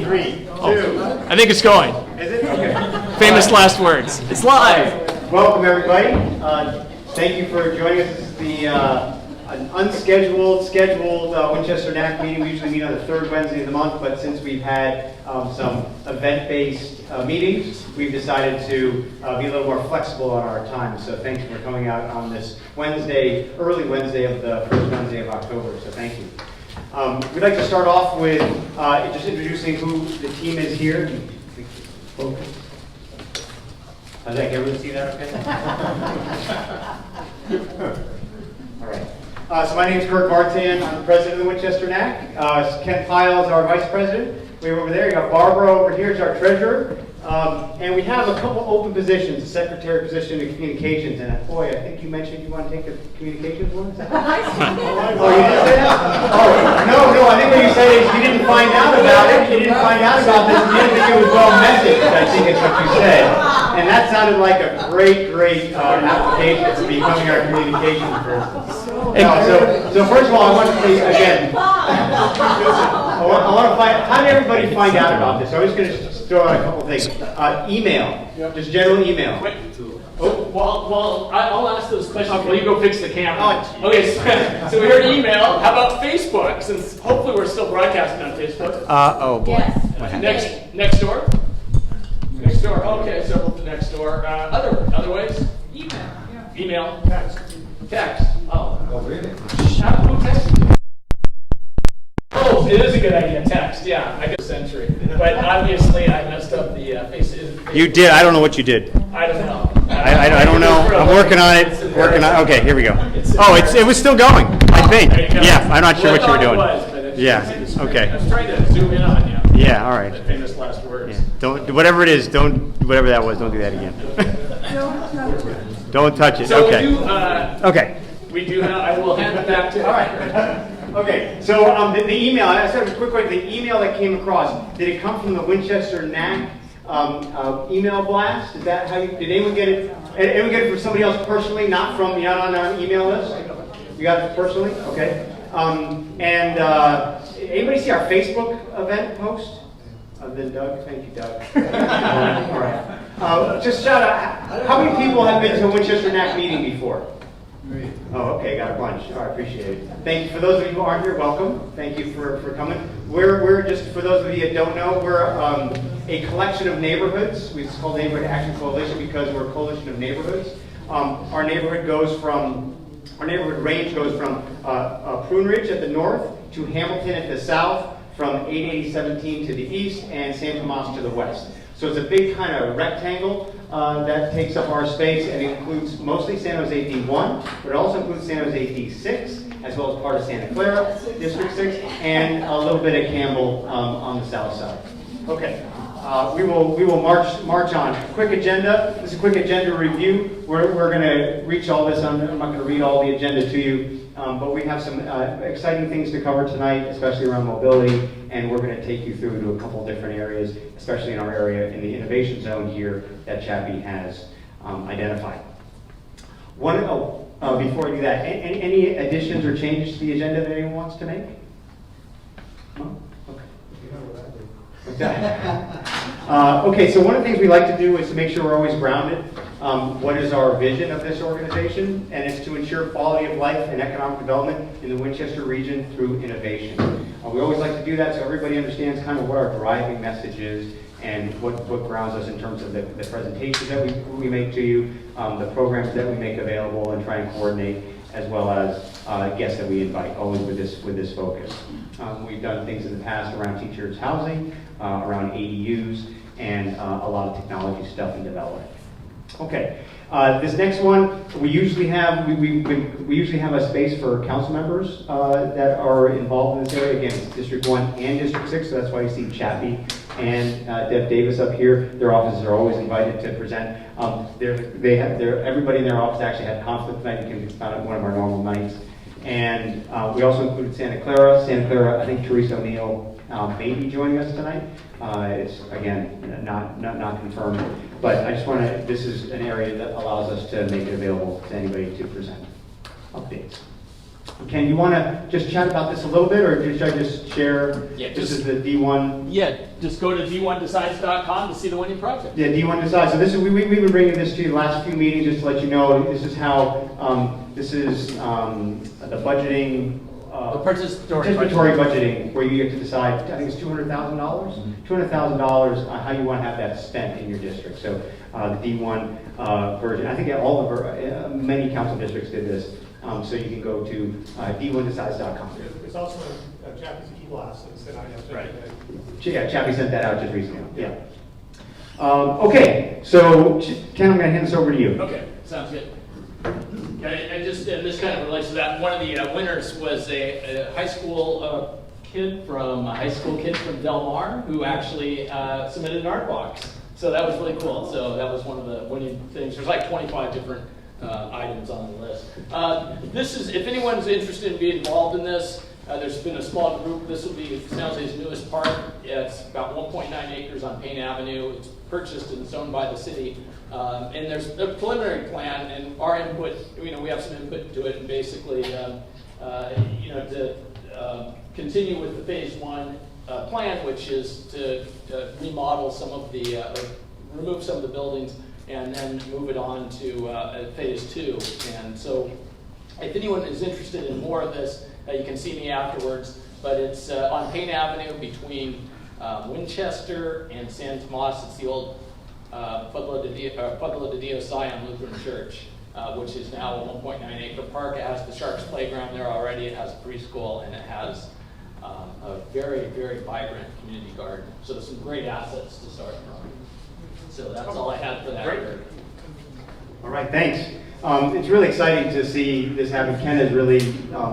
3, 2. I think it's going. Is it? Okay. Famous last words. It's live. Welcome, everybody. Thank you for joining us. This is the an unscheduled, scheduled Winchester NAC meeting. We usually meet on the third Wednesday of the month, but since we've had some event-based meetings, we've decided to be a little more flexible on our time. So thank you for coming out on this Wednesday, early Wednesday of the first Wednesday of October. So thank you. We'd like to start off with just introducing who the team is here. Focus. How's that? Can everyone see that okay? All right. So my name is Kurt Martin. I'm the president of the Winchester NAC. Ken Pyle is our vice president. We have over there. You got Barbara over here is our treasurer. And we have a couple open positions, a secretary position in communications. And boy, I think you mentioned you want to take the communications one? Is that oh, you didn't say that? Oh, no, I think what you said is you didn't find out about it. You didn't find out about this. You didn't think it was well messaged, I think is what you said. And that sounded like a great application for becoming our communications person. So first of all, I want to say again, I want to find, how did everybody find out about this? So I'm just going to throw out a couple of things. Email, just general email. Wait. Oh, well, I'll ask those questions while you go fix the camera. Okay, so we heard email. How about Facebook? Since hopefully we're still broadcasting on Facebook. Oh boy. Yes. Next door. Next door. Okay, so next door. Other ways. Email. Text. Oh, really? Who texted you? Oh, it is a good idea. Text. Yeah, I did a century, but obviously I messed up the face. You did. I don't know what you did. I don't know. I don't know. I'm working on it. Okay, here we go. Oh, it was still going. I think. Yeah, I'm not sure what you were doing. Yeah. Okay. I was trying to zoom in on you. Yeah. All right. The famous last words. Yeah. Don't whatever it is. Whatever that was. Don't do that again. Don't touch it. So Okay. Okay. We do have. I will hand it back to. All right. Okay. So the email. I said quick. The email that came across. Did it come from the Winchester NAC email blast? Is that how you? Did anyone get it? Anyone get it from somebody else personally? Not from not on our email list. You got it personally. Okay. Anybody see our Facebook event post? Other than Doug, thank you, Doug. All right. Just shout out. How many people have been to a Winchester NAC meeting before? Oh, okay, got a bunch. All right, appreciate it. Thank you. For those of you who aren't here, welcome. Thank you for coming. We're just, for those of you that don't know, we're a collection of neighborhoods. It's called Neighborhood Action Coalition because we're a coalition of neighborhoods. Our neighborhood range goes from Prune Ridge at the north to Hamilton at the south, from 880-17 to the east, and San Tomas to the west. So it's a big kind of rectangle that takes up our space, and it includes mostly San Jose D1, but it also includes San Jose D6, as well as part of Santa Clara, District 6, and a little bit of Campbell on the south side. Okay, we will march on. Quick agenda. This is a quick agenda review. We're going to reach all this. I'm not going to read all the agenda to you. But we have some exciting things to cover tonight, especially around mobility, and we're going to take you through to a couple of different areas, especially in our area in the innovation zone here that Chappie has identified. Before we do that, any additions or changes to the agenda that anyone wants to make? No? Okay. Okay, so one of the things we like to do is to make sure we're always grounded. What is our vision of this organization? And it's to ensure quality of life and economic development in the Winchester region through innovation. We always like to do that so everybody understands kind of what our driving message is and what grounds us in terms of the presentations that we make to you, the programs that we make available and try and coordinate, as well as guests that we invite, always with this focus. We've done things in the past around teachers' housing, around ADUs, and a lot of technology stuff in development. Okay, this next one, we usually have a space for council members that are involved in this area. Again, it's District 1 and District 6, so that's why you see Chappie and Deb Davis up here. Their offices are always invited to present. Everybody in their office actually had conflict tonight. You can find it one of our normal nights. And we also included Santa Clara. Santa Clara, I think Teresa O'Neill may be joining us tonight. It's, again, not confirmed. But I just want to, this is an area that allows us to make it available to anybody to present updates. Ken, you want to just chat about this a little bit, or should I just share? Yeah, this is the D1. Yeah, just go to d1decides.com to see the winning project. Yeah, D1 Decides. So this is we've been bringing this to you the last few meetings just to let you know. This is how the budgeting. The participatory budgeting, where you get to decide. I think it's $200,000. $200,000 how you want to have that spent in your district. So the D1 version. I think all of many council districts did this. So you can go to d1decides.com. It's also a Japanese e-blast that said I have right. Yeah, Chappie sent that out just recently. Yeah. Okay, so Ken, I'm going to hand this over to you. Okay, sounds good. And this kind of relates to that. One of the winners was a high school kid from Del Mar who actually submitted an art box. So that was really cool. So that was one of the winning things. There's like 25 different items on the list. This is, if anyone's interested in being involved in this, there's been a small group. This will be San Jose's newest park. It's about 1.9 acres on Payne Avenue. It's purchased and it's owned by the city. And there's a preliminary plan, and our input, we have some input to it, and basically, to continue with the phase 1 plan, which is to remodel some of the, remove some of the buildings, and then move it on to phase 2. And so, if anyone is interested in more of this, you can see me afterwards. But it's on Payne Avenue between Winchester and San Tomas. It's the old Pueblo de Dios Zion Lutheran Church, which is now a 1.9 acre park. It has the Sharks playground there already. It has a preschool, and it has a very, very vibrant community garden. So there's some great assets to start from. So that's all I had for that. Great. All right, thanks. It's really exciting to see this happen. Ken has really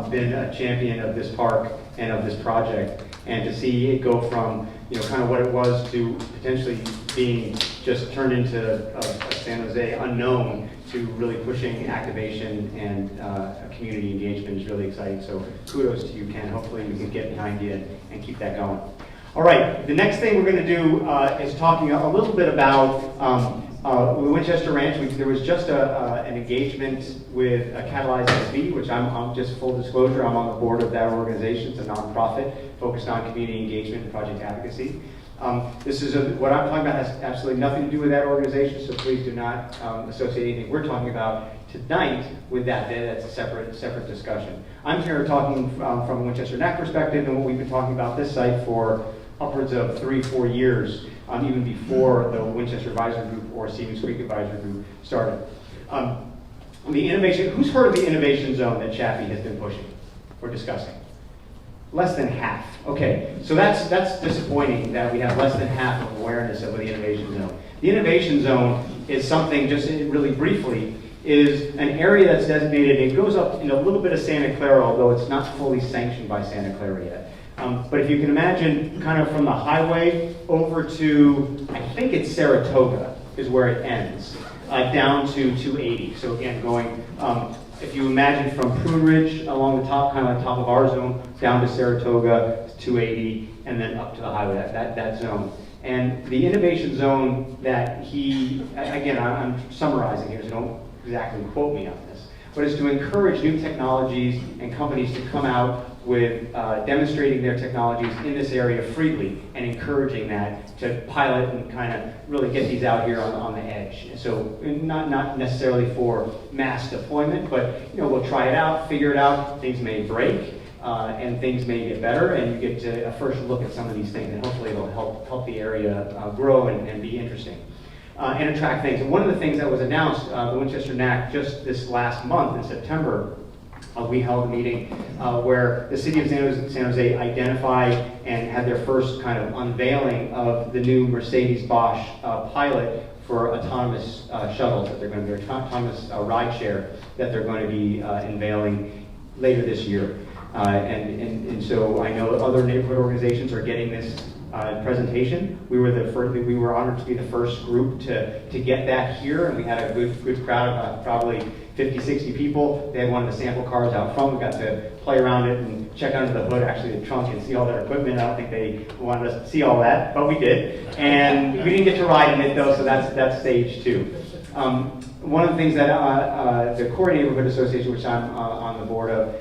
been a champion of this park and of this project, and to see it go from kind of what it was to potentially being just turned into a San Jose unknown to really pushing activation and community engagement is really exciting. So kudos to you, Ken. Hopefully we can get behind you and keep that going. All right, the next thing we're going to do is talking a little bit about the Winchester Ranch. There was just an engagement with Catalyze SV, which I'm just full disclosure, I'm on the board of that organization. It's a nonprofit focused on community engagement and project advocacy. This is what I'm talking about has absolutely nothing to do with that organization, so please do not associate anything we're talking about tonight with that. That's a separate discussion. I'm here talking from a Winchester NAC perspective, and what we've been talking about this site for upwards of 3-4 years, even before the Winchester Advisory Group or Stevens Creek Advisory Group started. The innovation, who's heard of the innovation zone that Chappie has been pushing or discussing? Less than half. Okay, so that's disappointing that we have less than half of awareness of the innovation zone. The innovation zone is something, just really briefly, is an area that's designated. It goes up in a little bit of Santa Clara, although it's not fully sanctioned by Santa Clara yet. But if you can imagine, kind of from the highway over to, I think it's Saratoga is where it ends, down to 280. So again, going, if you imagine from Prune Ridge along the top, kind of like top of our zone, down to Saratoga, 280, and then up to the highway, that zone. And the innovation zone that again, I'm summarizing here, so don't exactly quote me on this, but it's to encourage new technologies and companies to come out with demonstrating their technologies in this area freely and encouraging that to pilot and kind of really get these out here on the edge. So not necessarily for mass deployment, but we'll try it out, figure it out. Things may break and things may get better, and you get to a first look at some of these things, and hopefully it'll help the area grow and be interesting. And attract things. And one of the things that was announced, the Winchester NAC, just this last month in September, we held a meeting where the city of San Jose identified and had their first kind of unveiling of the new Mercedes-Bosch pilot for autonomous shuttles that they're going to be, autonomous rideshare that they're going to be unveiling later this year. And so I know other neighborhood organizations are getting this presentation. We were honored to be the first group to get that here, and we had a good crowd of probably 50, 60 people. They had one of the sample cars out front. We got to play around it and check under the hood, actually the trunk, and see all their equipment. I don't think they wanted us to see all that, but we did. And we didn't get to ride in it though, so that's stage 2. One of the things that the Corey Neighborhood Association, which I'm on the board of,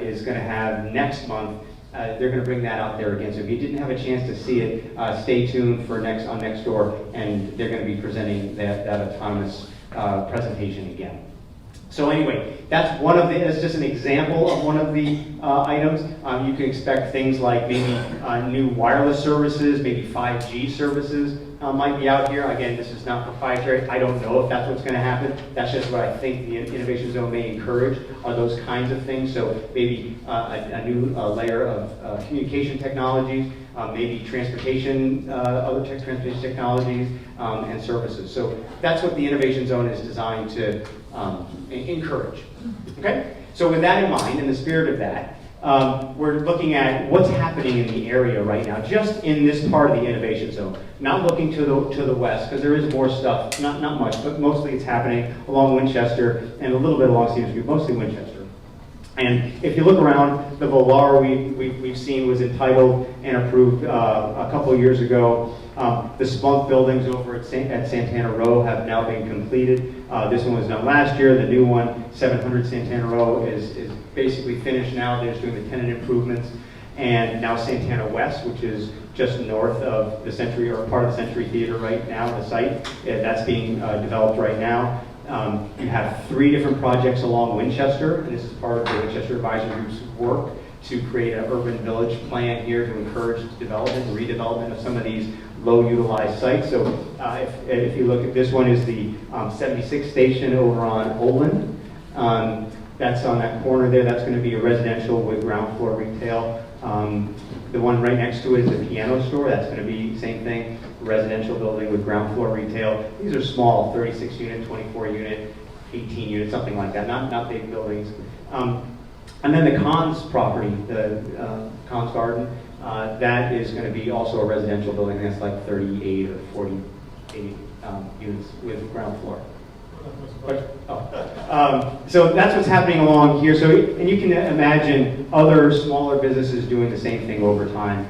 is going to have next month. They're going to bring that out there again. So if you didn't have a chance to see it, stay tuned for on next door, and they're going to be presenting that autonomous presentation again. So anyway, that's just an example of one of the items. You can expect things like maybe new wireless services, maybe 5G services might be out here. Again, this is not proprietary. I don't know if that's what's going to happen. That's just what I think the Innovation Zone may encourage, are those kinds of things. So maybe a new layer of communication technologies, maybe transportation, other transportation technologies, and services. So that's what the Innovation Zone is designed to encourage. Okay? So with that in mind, in the spirit of that, we're looking at what's happening in the area right now, just in this part of the Innovation Zone. Not looking to the west, because there is more stuff, not much, but mostly it's happening along Winchester and a little bit along Cedar Street, mostly Winchester. And if you look around, the Volar we've seen was entitled and approved a couple of years ago. The Spunk buildings over at Santana Row have now been completed. This one was done last year. The new one, 700 Santana Row, is basically finished now. They're just doing the tenant improvements. And now Santana West, which is just north of the Century, or part of the Century Theater right now, the site, that's being developed right now. You have 3 different projects along Winchester, and this is part of the Winchester Advisory Group's work to create an urban village plan here to encourage development and redevelopment of some of these low-utilized sites. So if you look at this one, is the 76 station over on Olin. That's on that corner there. That's going to be a residential with ground floor retail. The one right next to it is a piano store. That's going to be same thing, residential building with ground floor retail. These are small, 36 unit, 24 unit, 18 unit, something like that. Not big buildings. And then the Cons property, the Cons Garden, that is going to be also a residential building. That's like 38 or 48 units with ground floor. So that's what's happening along here. So, and you can imagine other smaller businesses doing the same thing over time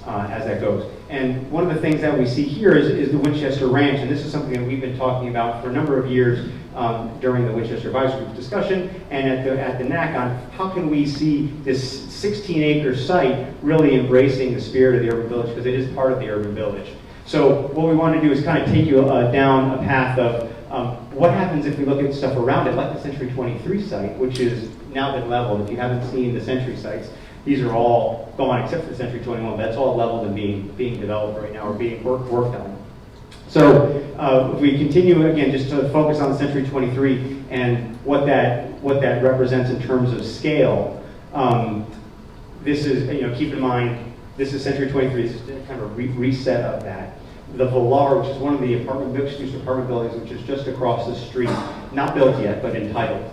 as that goes. And one of the things that we see here is the Winchester Ranch, and this is something that we've been talking about for a number of years during the Winchester Advisory Group discussion and at the WNAC on how can we see this 16-acre site really embracing the spirit of the urban village, because it is part of the urban village. So what we want to do is kind of take you down a path of what happens if we look at stuff around it, like the Century 23 site, which has now been leveled. If you haven't seen the Century sites, these are all gone except for the Century 21. That's all leveled and being developed right now, or being worked on. So if we continue again, just to focus on the Century 23 and what that represents in terms of scale. This is, keep in mind, this is Century 23. This is kind of a reset of that. The Volar, which is one of the mixed-use apartment buildings, which is just across the street, not built yet, but entitled.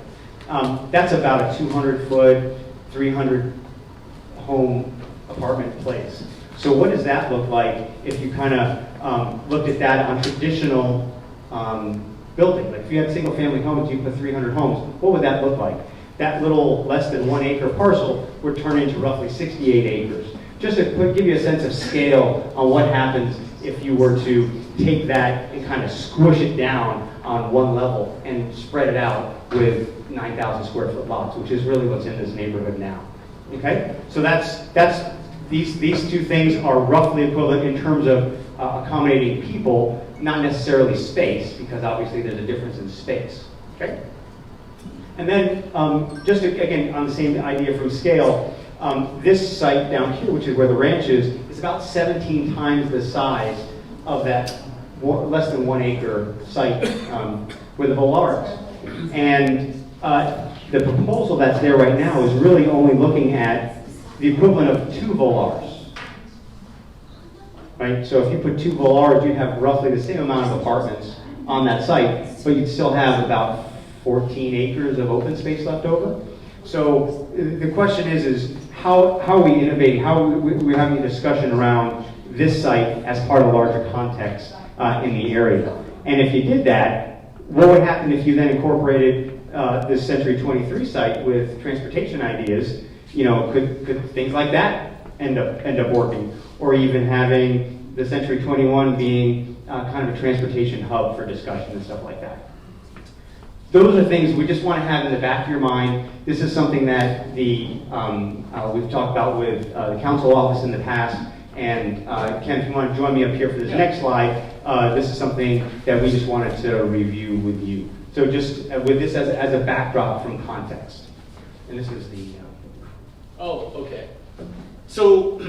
That's about a 200-foot, 300-home apartment place. So what does that look like if you kind of looked at that on traditional building? Like if you had single-family homes, you put 300 homes, what would that look like? That little less than 1 acre parcel would turn into roughly 68 acres. Just to give you a sense of scale on what happens if you were to take that and kind of squish it down on one level and spread it out with 9,000 square foot lots, which is really what's in this neighborhood now. Okay? So these two things are roughly equivalent in terms of accommodating people, not necessarily space, because obviously there's a difference in space. Okay? And then, just again, on the same idea from scale, this site down here, which is where the ranch is about 17 times the size of that less than 1 acre site with the Volars. And the proposal that's there right now is really only looking at the equivalent of 2 Volars. Right? So if you put 2 Volars, you'd have roughly the same amount of apartments on that site, but you'd still have about 14 acres of open space left over. So the question is how are we innovating? How are we're having a discussion around this site as part of a larger context in the area? And if you did that, what would happen if you then incorporated this Century 23 site with transportation ideas? Could things like that end up working? Or even having the Century 21 being kind of a transportation hub for discussion and stuff like that. those are things we just want to have in the back of your mind. This is something that we've talked about with the council office in the past. And Ken, if you want to join me up here for this next slide, this is something that we just wanted to review with you. So just with this as a backdrop from context. And this is the... Oh, okay. So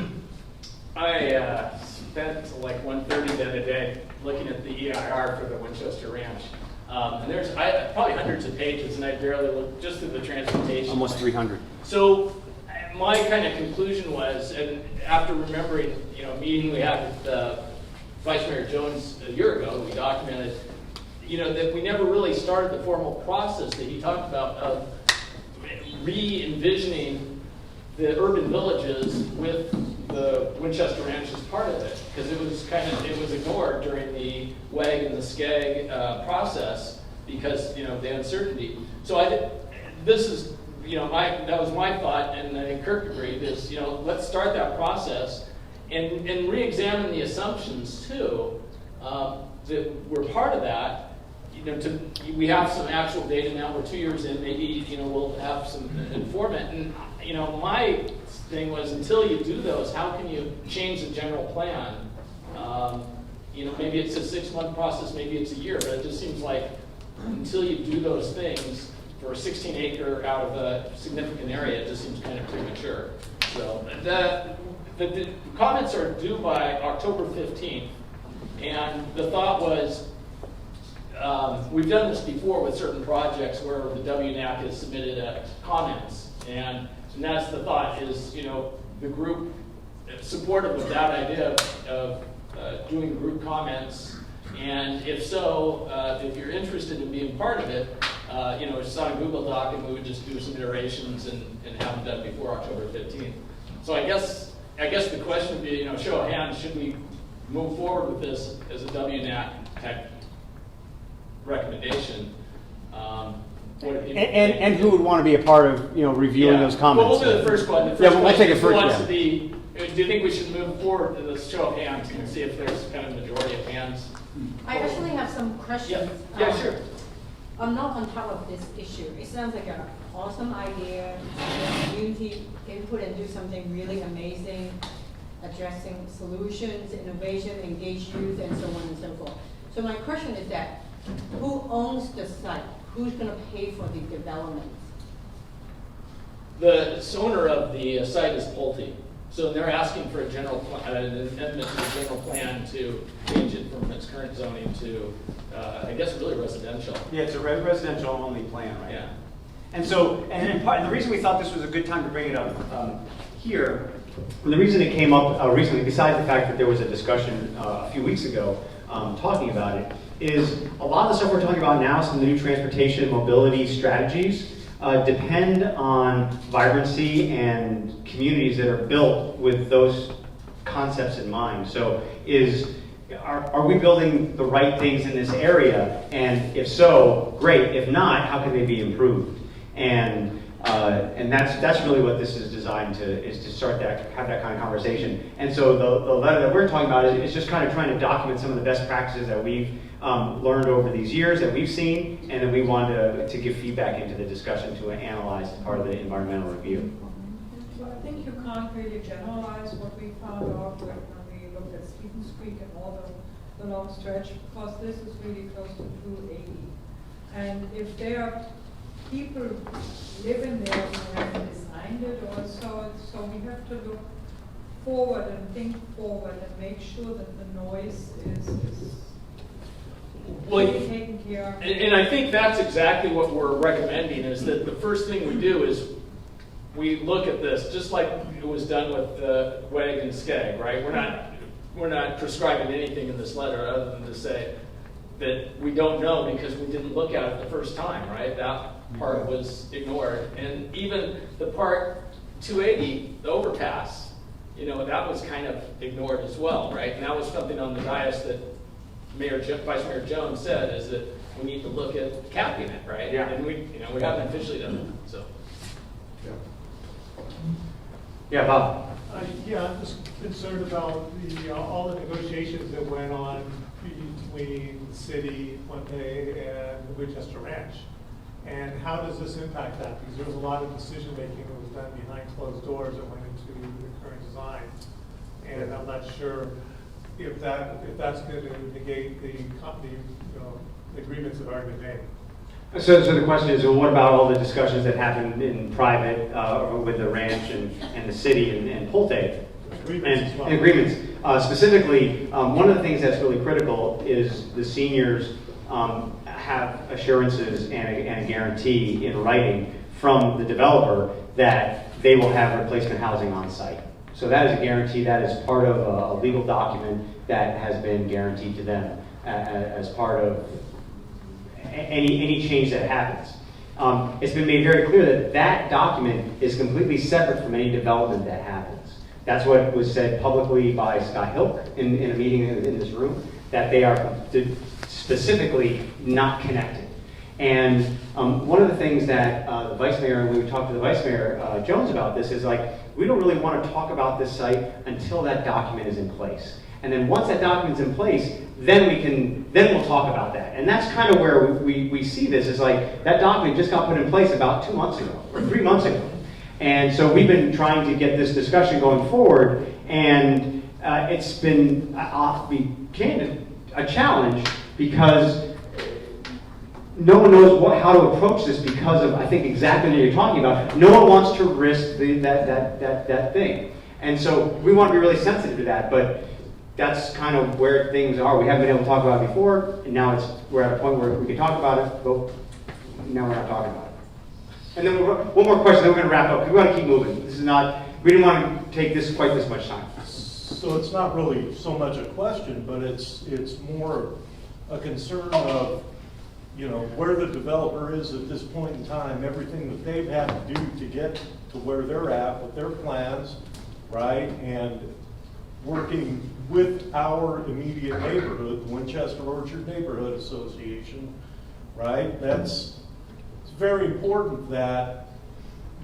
I spent like 1:30 the other day looking at the EIR for the Winchester Ranch. And there's probably hundreds of pages, and I barely looked just through the transportation. Almost 300. So my kind of conclusion was, and after remembering, a meeting we had with Vice Mayor Jones a year ago, we documented, that we never really started the formal process that he talked about of re-envisioning the urban villages with the Winchester Ranch as part of it, because it was ignored during the WAG and the SCAG process because the uncertainty. So this is that was my thought, and I think Kirk agreed. Is let's start that process and re-examine the assumptions too that were part of that. We have some actual data now. We're 2 years in. Maybe we'll have some informant. And my thing was, until you do those, how can you change the general plan? Maybe it's a 6-month process. Maybe it's a year. But it just seems like until you do those things for a 16-acre out of a significant area, it just seems kind of premature. So the comments are due by October 15th, and the thought was. We've done this before with certain projects where the WNAC has submitted comments, and that's the thought is, the group supportive of that idea of doing group comments, and if so, if you're interested in being part of it, it's on a Google Doc, and we would just do some iterations and have them done before October 15th. So I guess the question would be, show of hands, should we move forward with this as a WNAC type recommendation? And who would want to be a part of reviewing those comments? Well, we'll do the first one. We'll take it first. Do you think we should move forward to this show of hands and see if there's kind of a majority of hands? I actually have some questions. Yeah, sure. I'm not on top of this issue. It sounds like an awesome idea, community input, and do something really amazing, addressing solutions, innovation, engage youth, and so on and so forth. So my question is that, who owns the site? Who's going to pay for the development? The owner of the site is Pulte. So they're asking for an amendment to the general plan to change it from its current zoning to, I guess, really residential. Yeah, it's a residential only plan, right? Yeah. And so, and the reason we thought this was a good time to bring it up here, and the reason it came up recently, besides the fact that there was a discussion a few weeks ago talking about it, is a lot of the stuff we're talking about now, some of the new transportation and mobility strategies, depend on vibrancy and communities that are built with those concepts in mind. So are we building the right things in this area? And if so, great. If not, how can they be improved? And that's really what this is designed to, is to start have that kind of conversation. And so the letter that we're talking about is just kind of trying to document some of the best practices that we've learned over these years that we've seen, and then we wanted to give feedback into the discussion to analyze as part of the environmental review. Well, I think you can't really generalize what we found out when we looked at Stevens Creek and all the long stretch, because this is really close to 280. And if there are people living there who have designed it also, so we have to look forward and think forward and make sure that the noise is taken care of. And I think that's exactly what we're recommending, is that the first thing we do is we look at this, just like it was done with the WAG and SCAG, right? We're not prescribing anything in this letter other than to say that we don't know because we didn't look at it the first time, right? That part was ignored. And even the part 280, the overpass, that was kind of ignored as well, right? And that was something on the dais that Vice Mayor Jones said, is that we need to look at capping it, right? Yeah. And we haven't officially done it, so. Yeah, Bob. I'm just concerned about all the negotiations that went on between the city, Puente, and the Winchester Ranch. And how does this impact that? Because there was a lot of decision making that was done behind closed doors that went into the current design. And I'm not sure if that's going to negate the agreements that are already been made. So the question is, well, what about all the discussions that happened in private with the ranch and the city and Pulte? And agreements. Specifically, one of the things that's really critical is the seniors have assurances and a guarantee in writing from the developer that they will have replacement housing on site. So that is a guarantee. That is part of a legal document that has been guaranteed to them as part of any change that happens. It's been made very clear that that document is completely separate from any development that happens. That's what was said publicly by Scott Hilk in a meeting in this room, that they are specifically not connected. And one of the things that the Vice Mayor, when we talked to the Vice Mayor Jones about this, is like, we don't really want to talk about this site until that document is in place. And then once that document's in place, then we'll talk about that. And that's kind of where we see this, is like, that document just got put in place about 2 months ago, or 3 months ago. And so we've been trying to get this discussion going forward, and it's been, I'll be candid, a challenge, because no one knows how to approach this because of, I think, exactly what you're talking about. No one wants to risk that thing. And so we want to be really sensitive to that, but that's kind of where things are. We haven't been able to talk about it before, and now we're at a point where we can talk about it, but now we're not talking about it. And then one more question, then we're going to wrap up, because we want to keep moving. This is not, we didn't want to take this quite this much time. So it's not really so much a question, but it's more a concern of, where the developer is at this point in time, everything that they've had to do to get to where they're at with their plans, right? And working with our immediate neighborhood, the Winchester Orchard Neighborhood Association, right? It's very important that,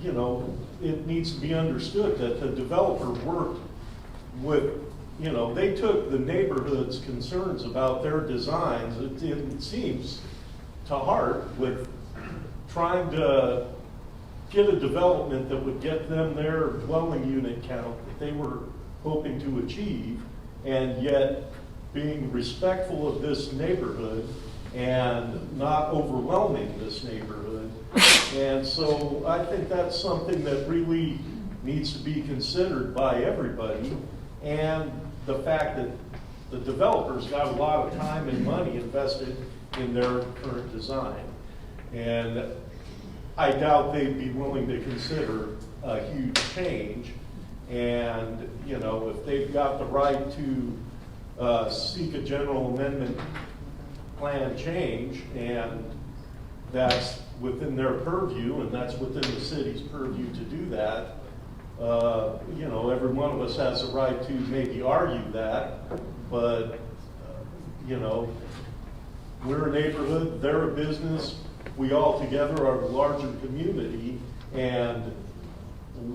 it needs to be understood that the developer worked with, they took the neighborhood's concerns about their designs, it seems, to heart, with trying to get a development that would get them their dwelling unit count that they were hoping to achieve, and yet being respectful of this neighborhood and not overwhelming this neighborhood. And so I think that's something that really needs to be considered by everybody, and the fact that the developers got a lot of time and money invested in their current design. And I doubt they'd be willing to consider a huge change. And, if they've got the right to seek a general amendment plan change, and that's within their purview, and that's within the city's purview to do that, every one of us has the right to maybe argue that, but, we're a neighborhood, they're a business, we all together are a larger community, and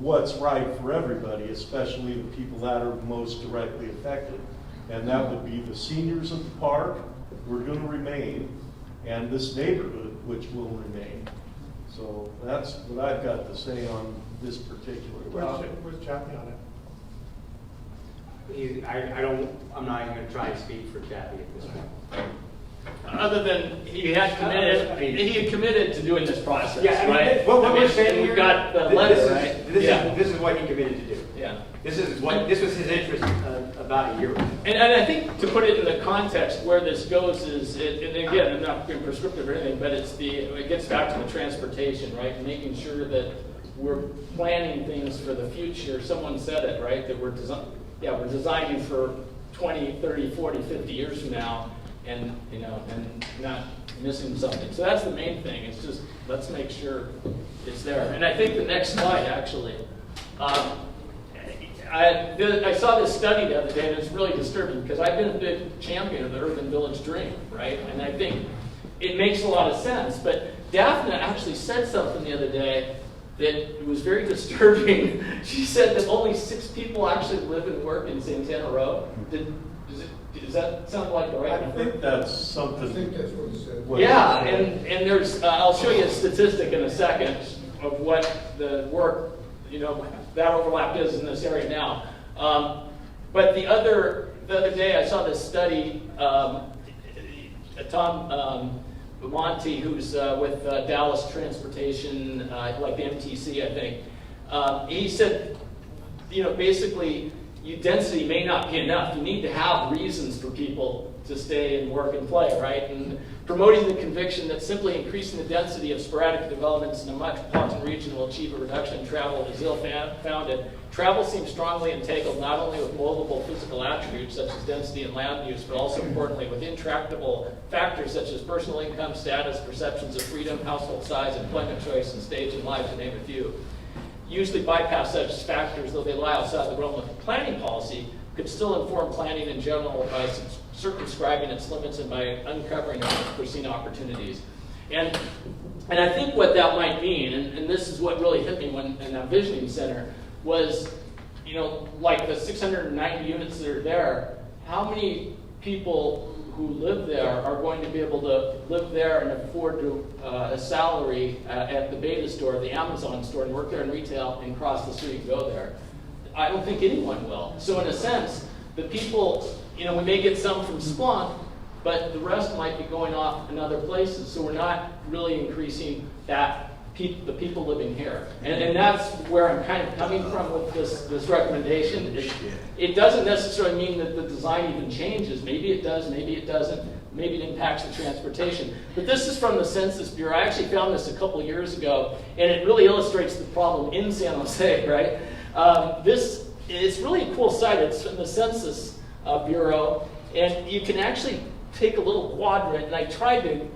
what's right for everybody, especially the people that are most directly affected. And that would be the seniors of the park, who are going to remain, and this neighborhood, which will remain. So that's what I've got to say on this particular topic. Where's Chappie on it? I'm not even going to try and speak for Chappie at this point. Other than he had committed to doing this process, yeah, right? What we're saying we've got the letter, right? This is what he committed to do. Yeah. This was his interest about a year ago. And I think to put it in the context where this goes is, and again, I'm not being prescriptive or anything, but it gets back to the transportation, right? Making sure that we're planning things for the future. Someone said it, right? That we're designing for 20, 30, 40, 50 years from now, and and not missing something. So that's the main thing. It's just, let's make sure it's there. And I think the next slide, actually, I saw this study the other day, and it's really disturbing, because I've been a big champion of the urban village dream, right? And I think it makes a lot of sense. But Daphne actually said something the other day that was very disturbing. She said that only 6 people actually live and work in Santana Row. Does that sound like the right I number? think that's something. I think that's what he said. Yeah, and there's, I'll show you a statistic in a second of what the work, that overlap is in this area now. But the other day I saw this study, Tom Monty, who's with Dallas Transportation, like the MTC, I think, he said, basically, density may not be enough. You need to have reasons for people to stay and work and play, right? And promoting the conviction that simply increasing the density of sporadic developments in a metropolitan region will achieve a reduction in travel is ill-founded. Travel seems strongly entangled not only with multiple physical attributes such as density and land use, but also importantly with intractable factors such as personal income, status, perceptions of freedom, household size, employment choice, and stage in life, to name a few. Usually bypass such factors, though they lie outside the realm of planning policy, could still inform planning in general by circumscribing its limits and by uncovering unforeseen opportunities. And I think what that might mean, and this is what really hit me when in that visioning center, was, like the 690 units that are there, how many people who live there are going to be able to live there and afford a salary at the Beta store, the Amazon store, and work there in retail and cross the street and go there? I don't think anyone will. So in a sense, the people, we may get some from Splunk, but the rest might be going off in other places. So we're not really increasing the people living here. And that's where I'm kind of coming from with this recommendation. It doesn't necessarily mean that the design even changes. Maybe it does, maybe it doesn't. Maybe it impacts the transportation. But this is from the Census Bureau. I actually found this a couple years ago, and it really illustrates the problem in San Jose, right? It's really a cool site. It's from the Census Bureau, and you can actually take a little quadrant, and I tried to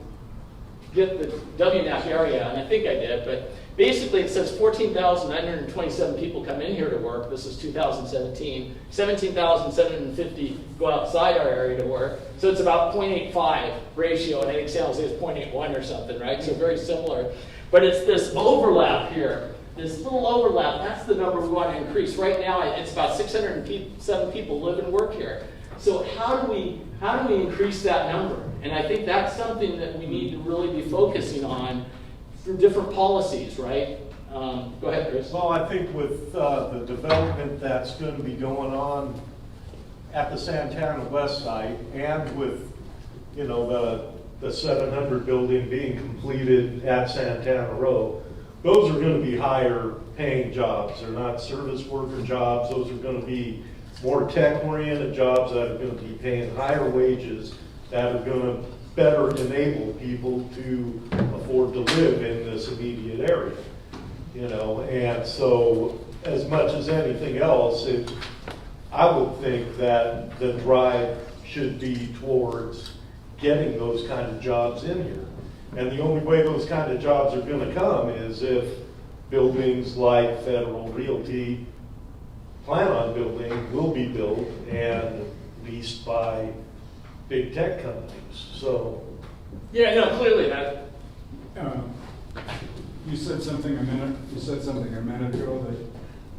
get the WNAC area, and I think I did, but basically it says 14,927 people come in here to work. This is 2017. 17,750 go outside our area to work. So it's about 0.85 ratio, and I think San Jose is 0.81 or something, right? So very similar. But it's this overlap here, this little overlap, that's the number we want to increase. Right now, it's about 607 people live and work here. So how do we increase that number? And I think that's something that we need to really be focusing on through different policies, right? Go ahead, Chris. Well, I think with the development that's going to be going on at the Santana West site, and with the 700 building being completed at Santana Row, those are going to be higher paying jobs. They're not service worker jobs. Those are going to be more tech-oriented jobs that are going to be paying higher wages, that are going to better enable people to afford to live in this immediate area. And so as much as anything else, I would think that the drive should be towards getting those kind of jobs in here. And the only way those kind of jobs are going to come is if buildings like Federal Realty plan on building will be built and leased by big tech companies. So yeah, no, clearly that. You said something a minute ago that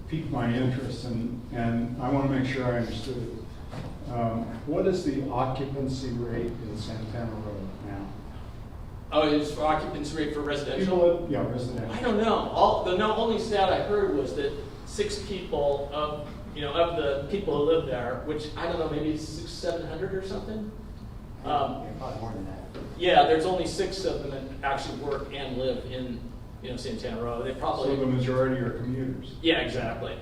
piqued my interest, and I want to make sure I understood it. What is the occupancy rate in Santana Row now? Oh, it's occupancy rate for residential? Yeah, residential. I don't know. The only stat I heard was that 6 people of the people who live there, which I don't know, maybe 700 or something. Probably more than that. Yeah, there's only 6 of them that actually work and live in Santana Row. They probably. So the majority are commuters. Yeah, exactly.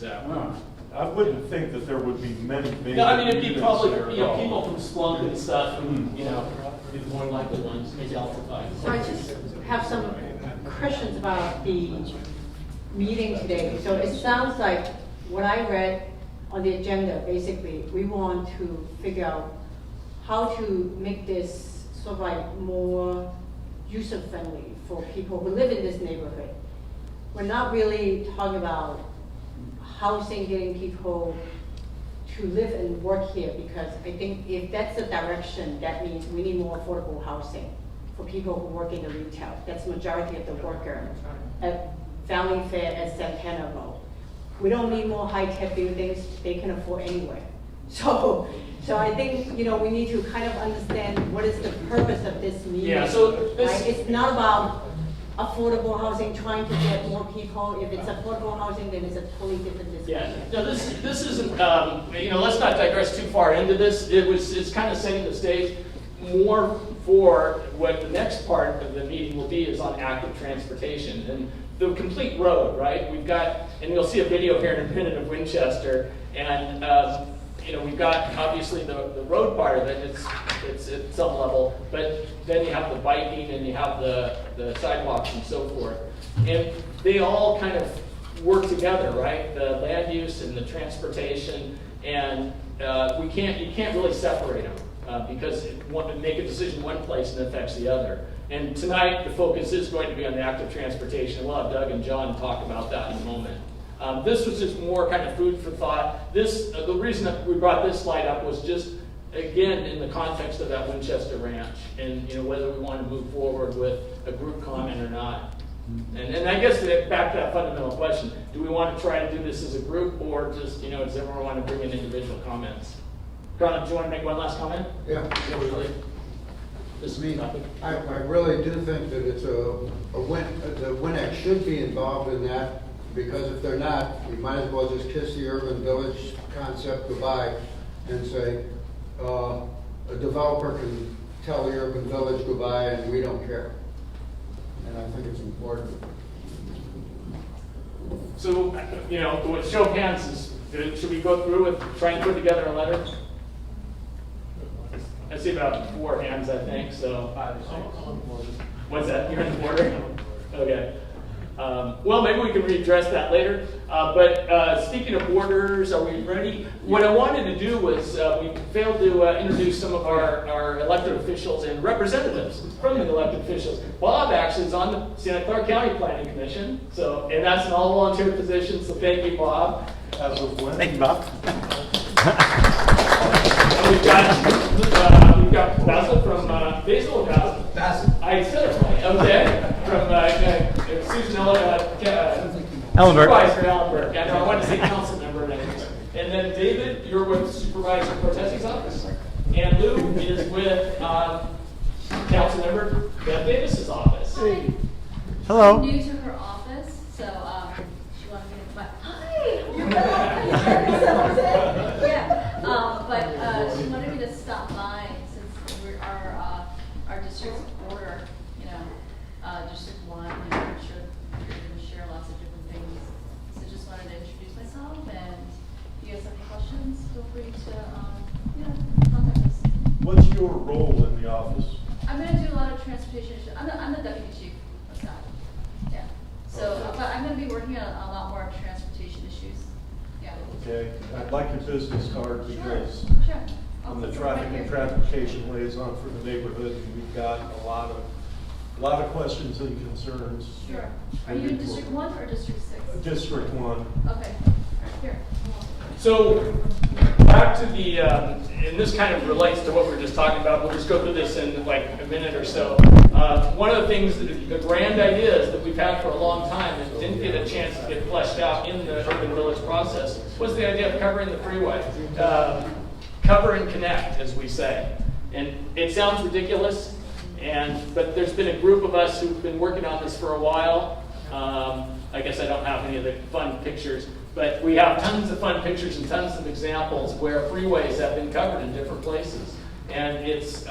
Oh. I wouldn't think that there would be many. No, I mean it'd be probably people from Splunk and stuff, and be the more likely ones, maybe Alpha 5. So I just have some questions about the meeting today. So it sounds like what I read on the agenda, basically, we want to figure out how to make this sort of like more user-friendly for people who live in this neighborhood. We're not really talking about housing, getting people to live and work here, because I think if that's the direction, that means we need more affordable housing for people who work in the retail. That's the majority of the worker at Valley Fair and Santana Row. We don't need more high-tech buildings they can afford anyway. So So I think, you know, we need to kind of understand what is the purpose of this meeting. Yeah, so this- Right? It's not about affordable housing, trying to get more people. If it's affordable housing, then it's a totally different Yeah, discussion. no, this isn't, you know, let's not digress too far into this. It's kind of setting the stage more for what the next part of the meeting will be is on active transportation and the complete road, right? We've got, and you'll see a video here in a minute of Winchester, and you know, we've got obviously the road part of it. It's at some level, but then you have the biking and you have the sidewalks and so forth, and they all kind of work together, right? The land use and the transportation, and you can't really separate them because make a decision one place and it affects the other. And tonight the focus is going to be on the active transportation. We'll have Doug and John talk about that in a moment. This was just more kind of food for thought. The reason that we brought this slide up was just, again, in the context of that Winchester Ranch, and you know whether we want to move forward with a group comment or not. And I guess back to that fundamental question: do we want to try to do this as a group, or just does everyone want to bring in individual comments? Ron, do you want to make one last comment? Yeah. This I mean, topic. I really do think that it's the WNAC should be involved in that, because if they're not, we might as well just kiss the urban village concept goodbye and say, a developer can tell the urban village goodbye and we don't care. And I think it's important. So, with show of hands, should we go through with trying to put together a letter? I see about 4 hands, I think, so. What's that? You're in the border? Okay. Well, maybe we can readdress that later. But speaking of borders, are we ready? What I wanted to do was, we failed to introduce some of our elected officials and representatives from the elected officials. Bob actually is on the Santa Clara County Planning Commission, and that's an all-volunteer position, so thank you, Bob. As of when? Thank you, Bob. And we've got Basil from Basil. I said it right. Okay. From Susan Ellenberg. Supervisor Ellenberg. I wanted to say council member. And then David, you're with Supervisor Cortesi's office. And Lou is with council member Beth Davis's office. Hi. Hello. I'm new to her office, so she wanted me to hi. You better But she wanted me to stop by since we're our district's border, District 1, and I'm sure we're going to share lots of different things. So just wanted to introduce myself, and if you guys have any questions, feel free to contact us. What's your role in the office? I'm going to do a lot of transportation issues. I'm the deputy chief of staff. Yeah. So, Okay. but I'm going to be working on a lot more transportation issues. Yeah. Okay, I'd like your business card because Sure. I'm the I'll traffic right and here. transportation liaison for the neighborhood, and we've got a lot of questions and concerns. Sure. Are you in District 1 or District 6? District 1. Okay. All right, here. So back to the, and this kind of relates to what we were just talking about. We'll just go through this in like a minute or so. One of the things, the grand ideas that we've had for a long time and didn't get a chance to get fleshed out in the urban village process was the idea of covering the freeway. Cover and connect, as we say. And it sounds ridiculous, but there's been a group of us who've been working on this for a while. I guess I don't have any of the fun pictures, but we have tons of fun pictures and tons of examples where freeways have been covered in different places. And it's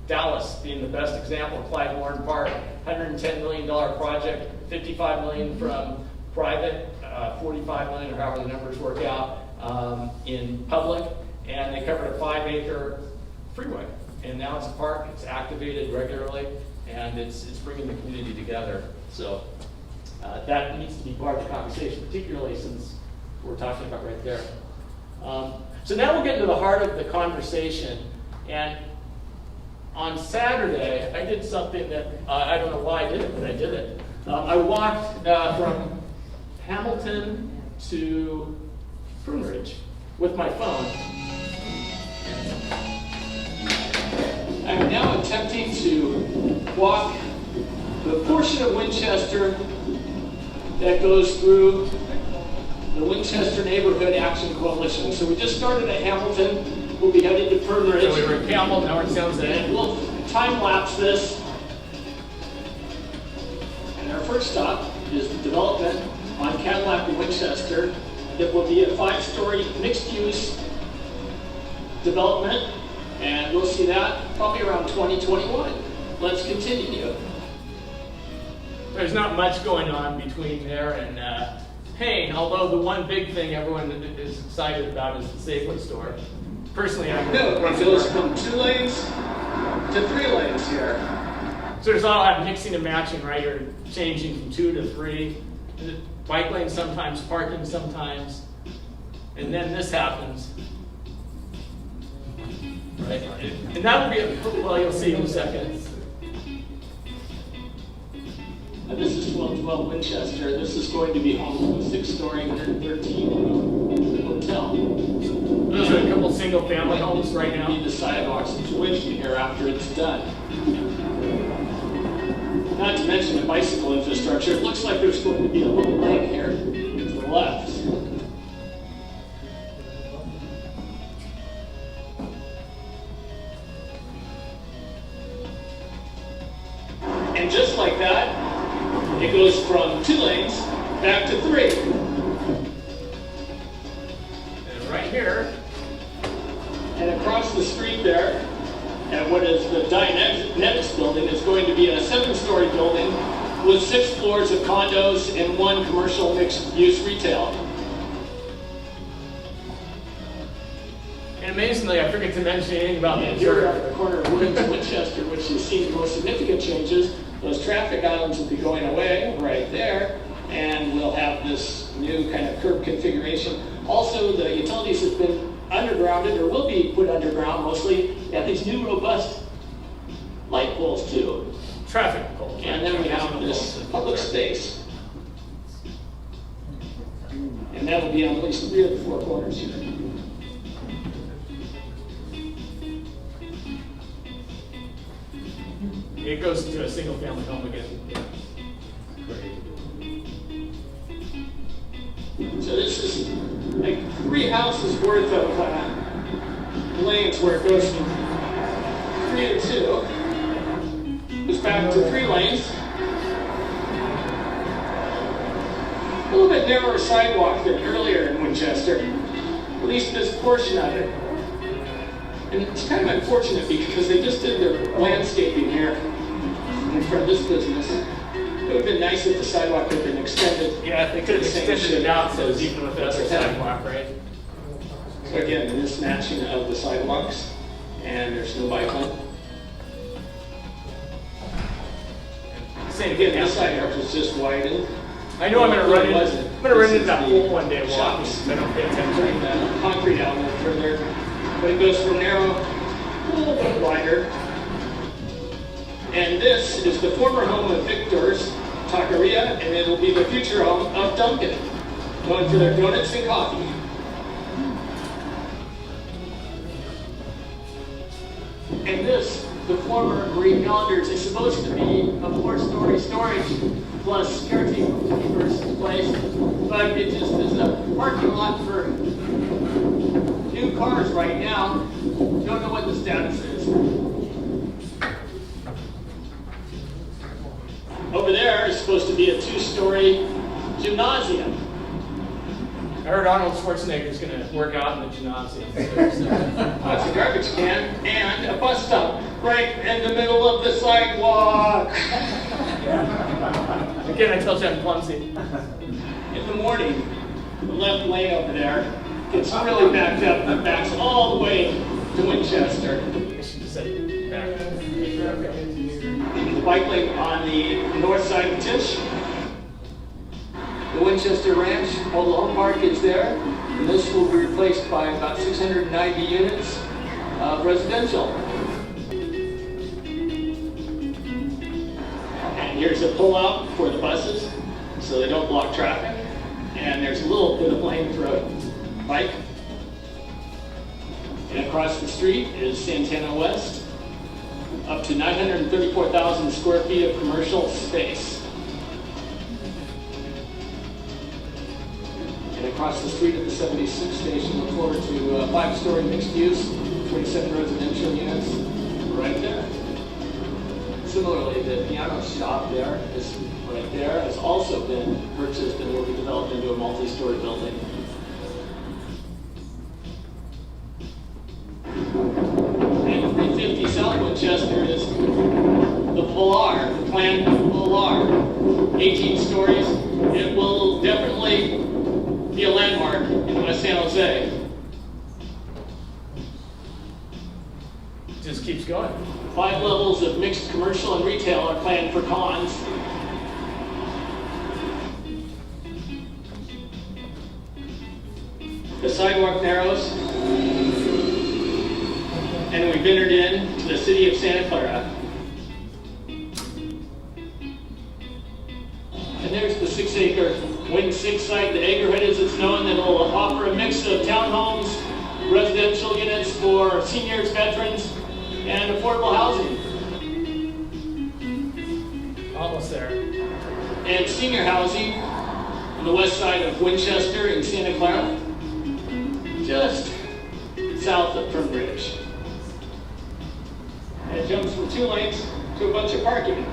Dallas being the best example, Clyde Warren Park, $110 million project, $55 million from private, $45 million or however the numbers work out in public, and they covered a 5-acre freeway. And now it's a park, it's activated regularly, and it's bringing the community together. So that needs to be part of the conversation, particularly since we're talking about right there. So now we'll get into the heart of the conversation. And on Saturday, I did something that I don't know why I did it, but I did it. I walked from Hamilton to Prune Ridge with my phone. I'm now attempting to walk the portion of Winchester that goes through the Winchester Neighborhood Action Coalition. So we just started at Hamilton, we'll be headed to Prairie Ridge. So we were at Campbell, now we're in San Jose. We'll time-lapse this. And our first stop is the development on Cadillac and Winchester. It will be a 5-story mixed-use development, and we'll see that probably around 2021. Let's continue. There's not much going on between there and Payne, although the one big thing everyone is excited about is the Safeway store. Personally, I know it goes from 2 lanes to 3 lanes here. So there's all that mixing and matching, right? You're changing from 2 to 3. Bike lanes sometimes, parking sometimes. And then this happens. Right? And that will be, well, you'll see in a second. This is 1212 Winchester. This is going to be home to a 6-story, 113 hotel. Those are a couple single-family homes right now. Need the sidewalk situation here after it's done. Not to mention the bicycle infrastructure. It looks like there's going to be a little lane here to the left. And just like that, it goes from 2 lanes back to 3. And right here, and across the street there, at what is the Dynetics building, is going to be a 7-story building with 6 floors of condos and 1 commercial mixed-use retail. And amazingly, I forget to mention anything about the here at the corner of Wood and Winchester, which has seen the most significant changes. Those traffic islands will be going away right there, and we'll have this new kind of curb configuration. Also, the utilities have been undergrounded, or will be put underground mostly. Got these new robust light poles too. Traffic poles. And then we have this public space. And that'll be on at least 3 of the 4 corners here. It goes to a single-family home again. So this is like 3 houses worth of lanes where it goes from 3 to 2. Goes back to 3 lanes. A little bit narrower sidewalk than earlier in Winchester. At least this portion of it. And it's kind of unfortunate because they just did their landscaping here in front of this business. It would have been nice if the sidewalk had been extended. Yeah, they could have extended it out so it's even with the other sidewalk, right? So again, the mismatching of the sidewalks, and there's no bike lane. Same again, this sidewalk was just widened. I know I'm going to run into that hole one day walking. I don't pay attention. The concrete element further, but it goes from narrow, a little bit wider. And this is the former home of Victor's Taqueria, and it will be the future home of Dunkin', known for their donuts and coffee. And this, the former Green Calendars, is supposed to be a 4-story storage plus caretaker's place, but it just is a parking lot for new cars right now. Don't know what the status is. Over there is supposed to be a 2-story gymnasium. I heard Arnold Schwarzenegger is going to work out in the gymnasium. That's a garbage can and a bus stop right in the middle of the sidewalk. Again, I told you I'm clumsy. In the morning, the left lane over there gets really backed up and backs all the way to Winchester. I should just say back. The bike lane on the north side of Tish. The Winchester Ranch Mobile Home Park is there, and this will be replaced by about 690 units of residential. And here's a pull-out for the buses, so they don't block traffic. And there's a little bit of lane for a bike. And across the street is Santana West, up to 934,000 square feet of commercial space. And across the street at the 76 station. Look forward to 5-story mixed use, 27 residential units right there. Similarly, the piano shop there is right there, has also been purchased and will be developed into a multi-story building. And 350 South Winchester is the Pilar, the planned Pilar. 18 stories. It will definitely be a landmark in West San Jose. Just keeps going. 5 levels of mixed commercial and retail are planned for cons. The sidewalk narrows, and we've entered into the city of Santa Clara. And there's the 6-acre Wing 6 site, the Acrehead as it's known, that will offer a mix of townhomes, residential units for seniors, veterans, and affordable housing. Almost there. And senior housing on the west side of Winchester in Santa Clara, just south of Fern Bridge. And it jumps from 2 lanes to a bunch of parking.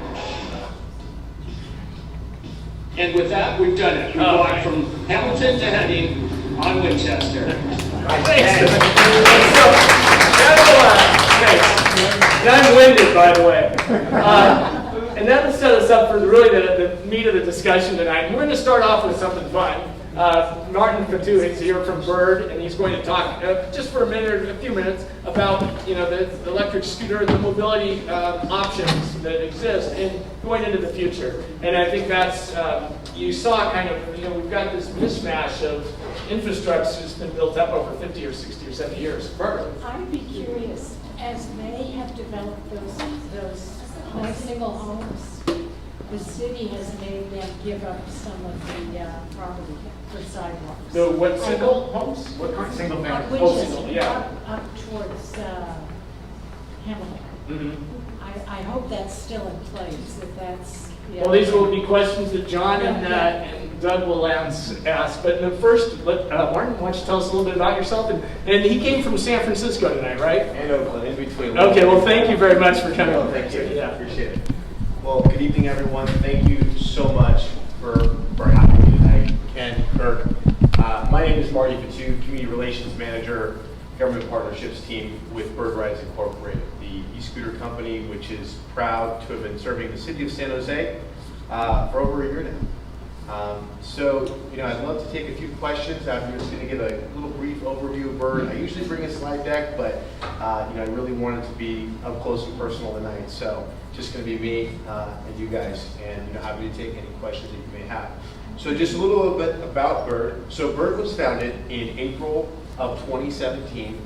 And with that, we've done it. We've walked from Hamilton to Heading on Winchester. Thanks. I'm winded, by the way. And that'll set us up for really the meat of the discussion tonight. We're going to start off with something fun. Martin Fatooh is here from Bird, and he's going to talk just for a few minutes about the electric scooter, the mobility options that exist, and going into the future. And I think that's you saw kind of we've got this mismatch of infrastructure that's been built up over 50 or 60 or 70 years. Barbara. I'd be curious, as they have developed those single homes, the city has made them give up some of the property for sidewalks. So what single homes? What kind of single family? Winchester, Yeah. up towards Hamilton. Mm-hmm. I hope that's still in place, if that's... Well, these will be questions that John and Doug will ask. But first, Martin, why don't you tell us a little bit about yourself? And he came from San Francisco tonight, right? And Oakland, in between. Okay, well, thank you very much for coming. Thank you. Yeah, appreciate it. Well, good evening, everyone. Thank you so much for having me tonight. Ken, Kirk. My name is Marty Fatooh, Community Relations Manager, Government Partnerships Team with Bird Rides Incorporated, the e-scooter company which is proud to have been serving the city of San Jose for over a year now. So, I'd love to take a few questions. I'm just going to give a little brief overview of Bird. I usually bring a slide deck, but I really wanted to be up close and personal tonight. So, just going to be me and you guys, and happy to take any questions that you may have. So, just a little bit about Bird. So, Bird was founded in April of 2017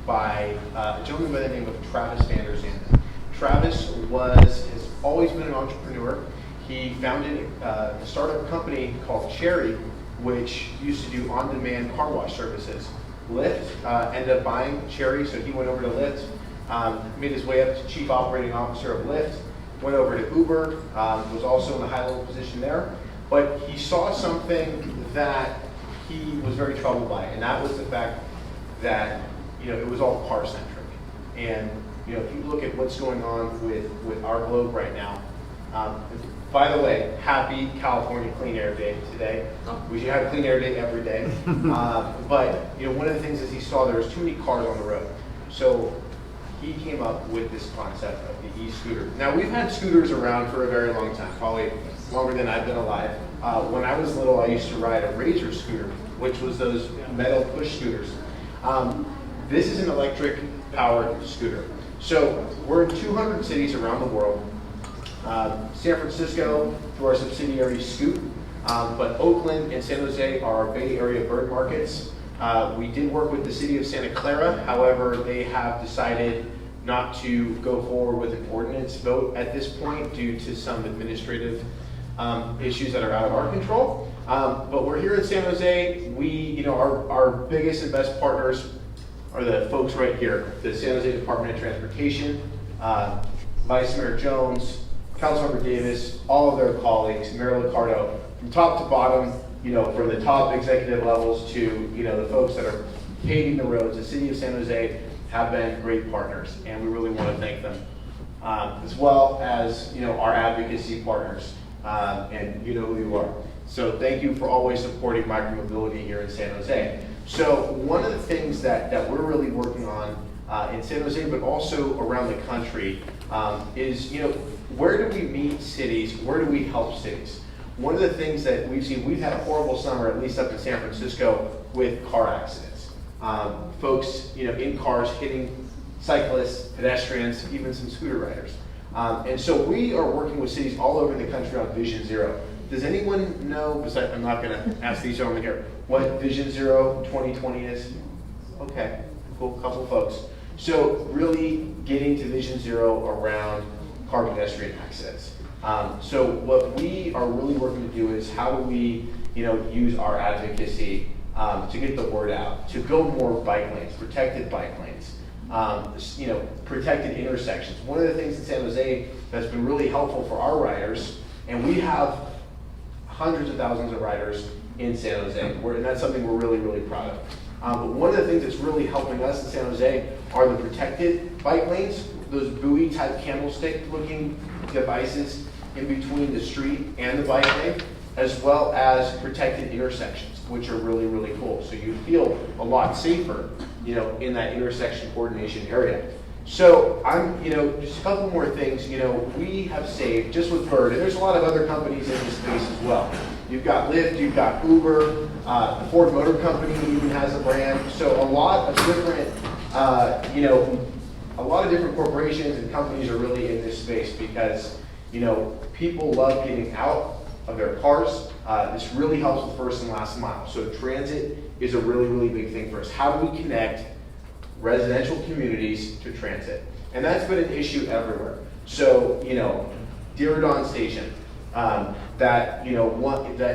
by a gentleman by the name of Travis Vanderzanden. Travis has always been an entrepreneur. He founded a startup company called Cherry, which used to do on-demand car wash services. Lyft ended up buying Cherry, so he went over to Lyft, made his way up to Chief Operating Officer of Lyft, went over to Uber, was also in a high-level position there. But he saw something that he was very troubled by, and that was the fact that it was all car-centric. And if you look at what's going on with our globe right now, by the way, happy California Clean Air Day today. We should have Clean Air Day every day. But one of the things is he saw there was too many cars on the road. So he came up with this concept of the e-scooter. Now we've had scooters around for a very long time, probably longer than I've been alive. When I was little, I used to ride a Razor scooter, which was those metal push scooters. This is an electric powered scooter. So we're in 200 cities around the world. San Francisco through our subsidiary Scoot, but Oakland and San Jose are our Bay Area bird markets. We did work with the city of Santa Clara, however, they have decided not to go forward with an ordinance vote at this point due to some administrative issues that are out of our control. But we're here in San Jose. We, our biggest and best partners are the folks right here, the San Jose Department of Transportation, Vice Mayor Jones, Councilmember Davis, all of their colleagues, Mayor Liccardo. From top to bottom, from the top executive levels to, the folks that are paving the roads, the city of San Jose have been great partners, and we really want to thank them. As well as, our advocacy partners, and you know who you are. So thank you for always supporting micromobility here in San Jose. So one of the things that we're really working on in San Jose, but also around the country, is, where do we meet cities? Where do we help cities? One of the things that we've seen, we've had a horrible summer, at least up in San Francisco, with car accidents. Folks, in cars hitting cyclists, pedestrians, even some scooter riders. And so we are working with cities all over the country on Vision Zero. Does anyone know, besides, I'm not going to ask these gentlemen here, what Vision Zero 2020 is? Okay, cool, couple folks. So really getting to Vision Zero around car pedestrian accidents. So what we are really working to do is how do we, use our advocacy to get the word out, to build more bike lanes, protected bike lanes, protected intersections. One of the things in San Jose that's been really helpful for our riders, and we have hundreds of thousands of riders in San Jose, and that's something we're really, really proud of. But one of the things that's really helping us in San Jose are the protected bike lanes, those buoy type candlestick looking devices in between the street and the bike lane, as well as protected intersections, which are really, really cool. So you feel a lot safer, in that intersection coordination area. So I'm, just a couple more things, we have saved, just with Bird, and there's a lot of other companies in this space as well. You've got Lyft, you've got Uber, the Ford Motor Company even has a brand. So a lot of different, a lot of different corporations and companies are really in this space because, people love getting out of their cars. This really helps with first and last mile. So transit is a really, really big thing for us. How do we connect residential communities to transit? And that's been an issue everywhere. So, Diridon Station, that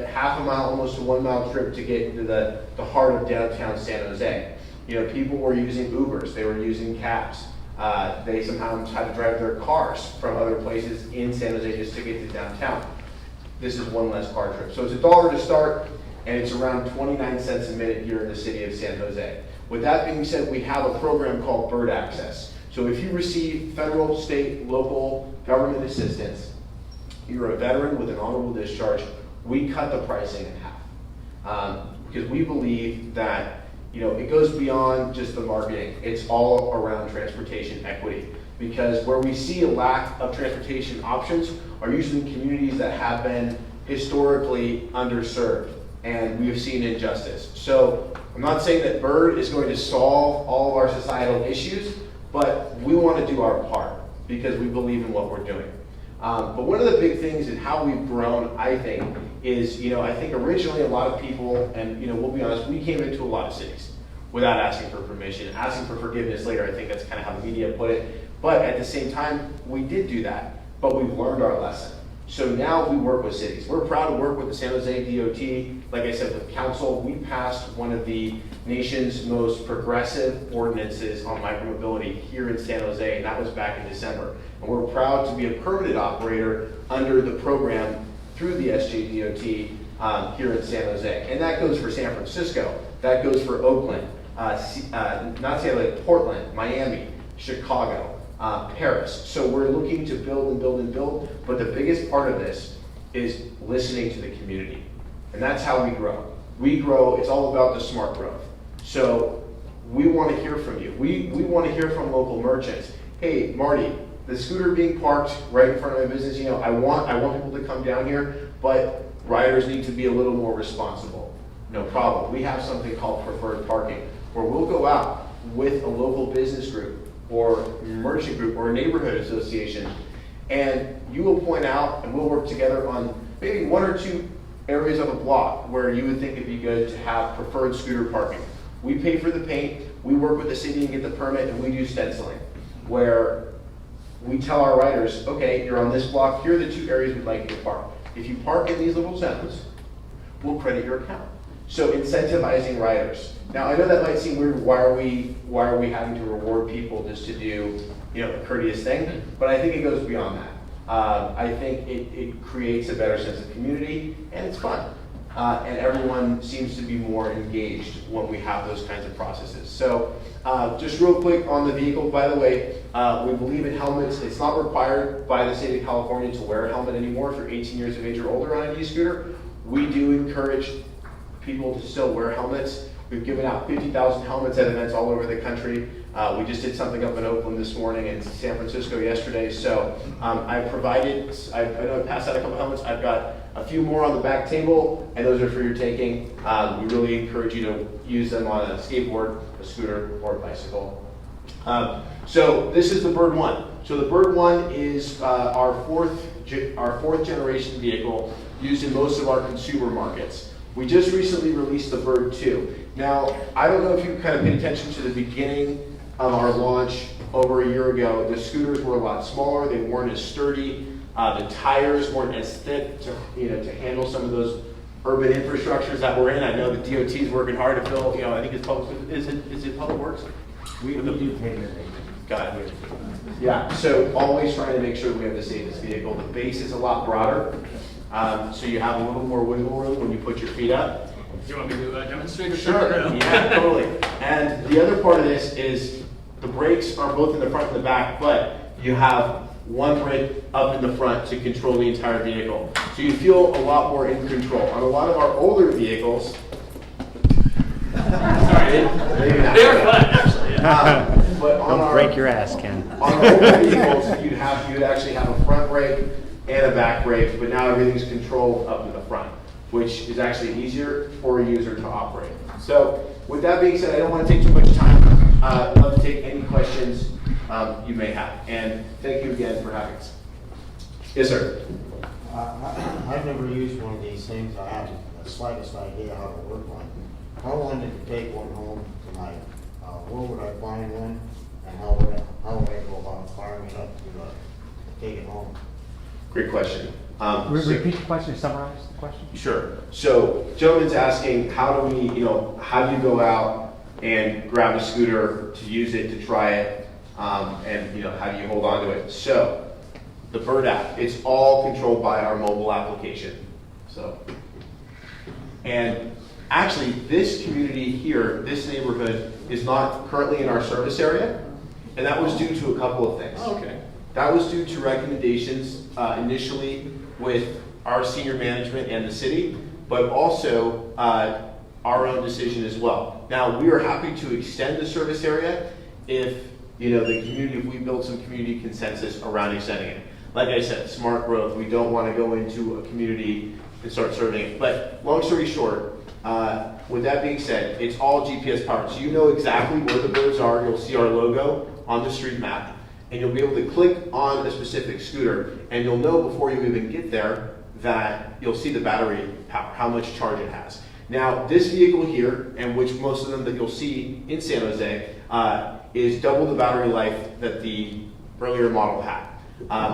half a mile, almost a 1 mile trip to get into the heart of downtown San Jose. People were using Ubers, they were using cabs. They sometimes had to drive their cars from other places in San Jose just to get to downtown. This is one less car trip. So it's $1 to start, and it's around 29 cents a minute here in the city of San Jose. With that being said, we have a program called Bird Access. So if you receive federal, state, local government assistance, you're a veteran with an honorable discharge, we cut the pricing in half. Because we believe that it goes beyond just the marketing. It's all around transportation equity. Because where we see a lack of transportation options are usually communities that have been historically underserved, and we have seen injustice. So I'm not saying that Bird is going to solve all of our societal issues, but we want to do our part because we believe in what we're doing. But one of the big things in how we've grown, I think, is, I think originally a lot of people, and we'll be honest, we came into a lot of cities without asking for permission, asking for forgiveness later. I think that's kind of how the media put it. But at the same time, we did do that, but we've learned our lesson. So now we work with cities. We're proud to work with the San Jose DOT. Like I said, with council, we passed one of the nation's most progressive ordinances on micromobility here in San Jose, and that was back in December. And we're proud to be a permanent operator under the program through the SJDOT here in San Jose. And that goes for San Francisco. That goes for Oakland, Portland, Miami, Chicago, Paris. So we're looking to build and build and build, but the biggest part of this is listening to the community. And that's how we grow. We grow, it's all about the smart growth. So we want to hear from you. We want to hear from local merchants. Hey, Marty, the scooter being parked right in front of my business, I want people to come down here, but riders need to be a little more responsible. No problem. We have something called preferred parking, where we'll go out with a local business group or merchant group or a neighborhood association, and you will point out and we'll work together on maybe 1 or 2 areas of a block where you would think it'd be good to have preferred scooter parking. We pay for the paint, we work with the city and get the permit, and we do stenciling, where we tell our riders, okay, you're on this block, here are the 2 areas we'd like you to park. If you park in these little zones, we'll credit your account. So incentivizing riders. Now I know that might seem weird, why are we having to reward people just to do a courteous thing, but I think it goes beyond that. I think it creates a better sense of community, and it's fun. and everyone seems to be more engaged when we have those kinds of processes. So just real quick on the vehicle, by the way, we believe in helmets. It's not required by the state of California to wear a helmet anymore if you're 18 years of age or older on an e-scooter. We do encourage people to still wear helmets. We've given out 50,000 helmets at events all over the country. We just did something up in Oakland this morning and San Francisco yesterday. So I know I passed out a couple helmets. I've got a few more on the back table, and those are for your taking. We really encourage you to use them on a skateboard, a scooter, or a bicycle. So this is the Bird 1. So the Bird 1 is our fourth generation vehicle used in most of our consumer markets. We just recently released the Bird 2. Now, I don't know if you kind of paid attention to the beginning of our launch over a year ago. The scooters were a lot smaller. They weren't as sturdy. The tires weren't as thick to handle some of those urban infrastructures that we're in. I know the DOT is working hard to fill. I think it's public. Is it Public Works? We do payment. Got it. Yeah. So always trying to make sure that we have the safest vehicle. The base is a lot broader, so you have a little more wiggle room when you put your feet up. Do you want me to demonstrate or Sure. Yeah, totally. And the other part of this is the brakes are both in the front and the back, but you have one brake up in the front to control the entire vehicle. So you feel a lot more in control. On a lot of our older vehicles, sorry, they are flat actually. Yeah. But on Don't break your ass, Ken. On our older vehicles, you'd actually have a front brake and a back brake, but now everything's controlled up in the front, which is actually easier for a user to operate. So with that being said, I don't want to take too much time. I'd love to take any questions you may have. And thank you again for having us. Yes, sir. I've never used one of these things. I haven't the slightest idea how to work one. How long did it take one home tonight? Where would I find one? And how would I go about firing it up to take it home? Great question. Repeat the question, summarize the question. Sure. So, gentleman's asking, how do you go out and grab a scooter to use it, to try it, and how do you hold on to it? So, the Bird app, it's all controlled by our mobile application. So, and actually, this community here, this neighborhood, is not currently in our service area, and that was due to a couple of things. Oh, okay. That was due to recommendations initially with our senior management and the city, but also our own decision as well. Now, we are happy to extend the service area if if we build some community consensus around extending it. Like I said, smart growth. We don't want to go into a community and start serving it. But long story short, with that being said, it's all GPS powered. So you know exactly where the birds are. You'll see our logo on the street map, and you'll be able to click on a specific scooter, and you'll know before you even get there that you'll see the battery power, how much charge it has. Now, this vehicle here, and which most of them that you'll see in San Jose, is double the battery life that the earlier model had.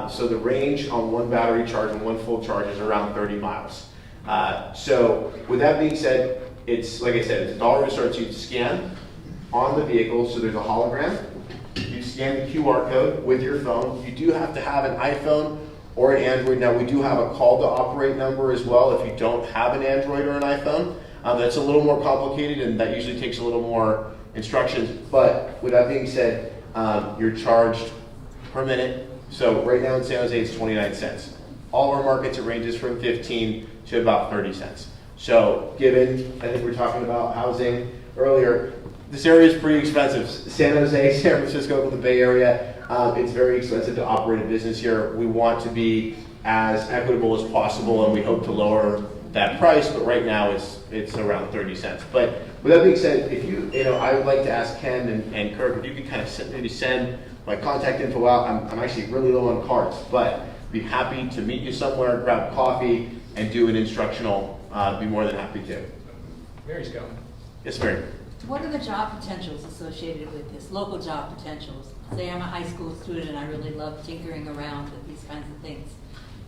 So the range on one battery charge and one full charge is around 30 miles. So with that being said, it's, like I said, it's $1 to start. You scan on the vehicle, so there's a hologram. You scan the QR code with your phone. You do have to have an iPhone or an Android. Now, we do have a call to operate number as well if you don't have an Android or an iPhone. That's a little more complicated, and that usually takes a little more instructions. But with that being said, you're charged per minute. So right now in San Jose, it's 29 cents. All of our markets, it ranges from 15 to about 30 cents. So given, I think we were talking about housing earlier, this area is pretty expensive. San Jose, San Francisco, the Bay Area, it's very expensive to operate a business here. We want to be as equitable as possible, and we hope to lower that price, but right now it's around 30 cents. But with that being said, if I would like to ask Ken and Kirk, if you could kind of maybe send my contact info out. I'm actually really low on cards, but be happy to meet you somewhere, grab coffee, and do an instructional. Be more than happy to. Mary's going. Yes, Mary. What are the job potentials associated with this, local job potentials? Say I'm a high school student and I really love tinkering around with these kinds of things.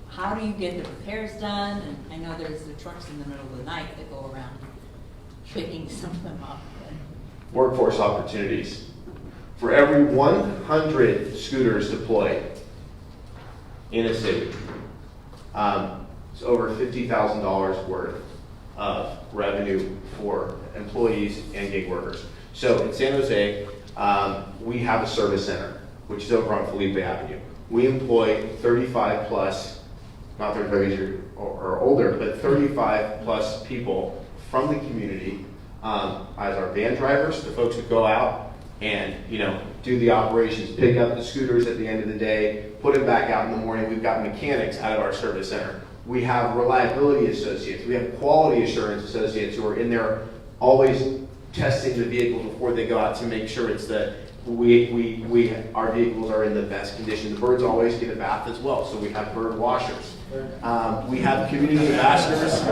How do you get the repairs done? And I know there's the trucks in the middle of the night that go around picking some of them up. Workforce opportunities. For every 100 scooters deployed in a city, it's over $50,000 worth of revenue for employees and gig workers. So in San Jose, we have a service center, which is over on Felipe Avenue. We employ 35 plus, not 35 years or older, but 35 plus people from the community as our van drivers, the folks who go out and do the operations, pick up the scooters at the end of the day, put them back out in the morning. We've got mechanics out of our service center. We have reliability associates. We have quality assurance associates who are in there always testing the vehicles before they go out to make sure it's our vehicles are in the best condition. The birds always get a bath as well, so we have bird washers. We have community ambassadors.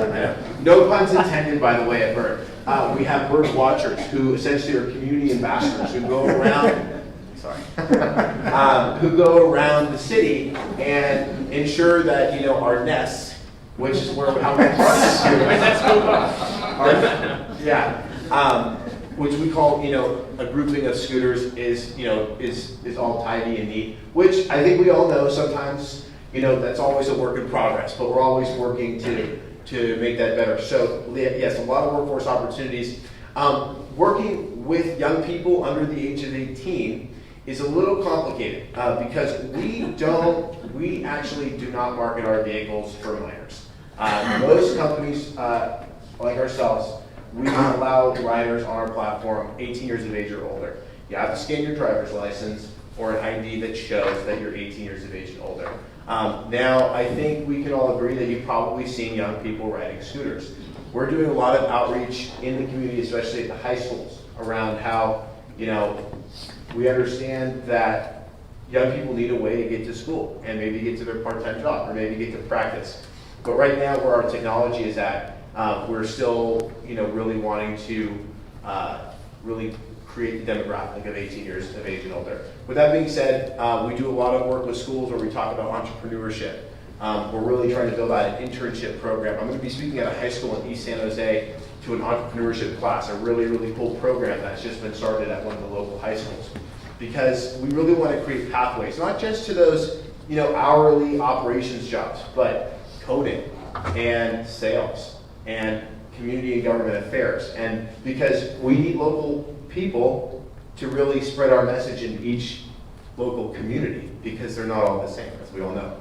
No puns intended, by the way, at Bird. We have bird watchers who essentially are community ambassadors who go around. Who go around the city and ensure that our nests, which is where how we which we call a grouping of scooters is all tidy and neat. Which I think we all know sometimes that's always a work in progress, but we're always working to make that better. So yes, a lot of workforce opportunities. Working with young people under the age of 18 is a little complicated because we actually do not market our vehicles for minors. Most companies like ourselves, we allow riders on our platform 18 years of age or older. You have to scan your driver's license or an ID that shows that you're 18 years of age and older. Now, I think we can all agree that you've probably seen young people riding scooters. We're doing a lot of outreach in the community, especially at the high schools, around how we understand that young people need a way to get to school and maybe get to their part-time job or maybe get to practice. But right now, where our technology is at, we're still, really wanting to really create the demographic of 18 years of age and older. With that being said, we do a lot of work with schools where we talk about entrepreneurship. We're really trying to build out an internship program. I'm going to be speaking at a high school in East San Jose to an entrepreneurship class, a really, really cool program that's just been started at one of the local high schools. Because we really want to create pathways, not just to those, hourly operations jobs, but coding and sales and community and government affairs. And because we need local people to really spread our message in each local community, because they're not all the same, as we all know.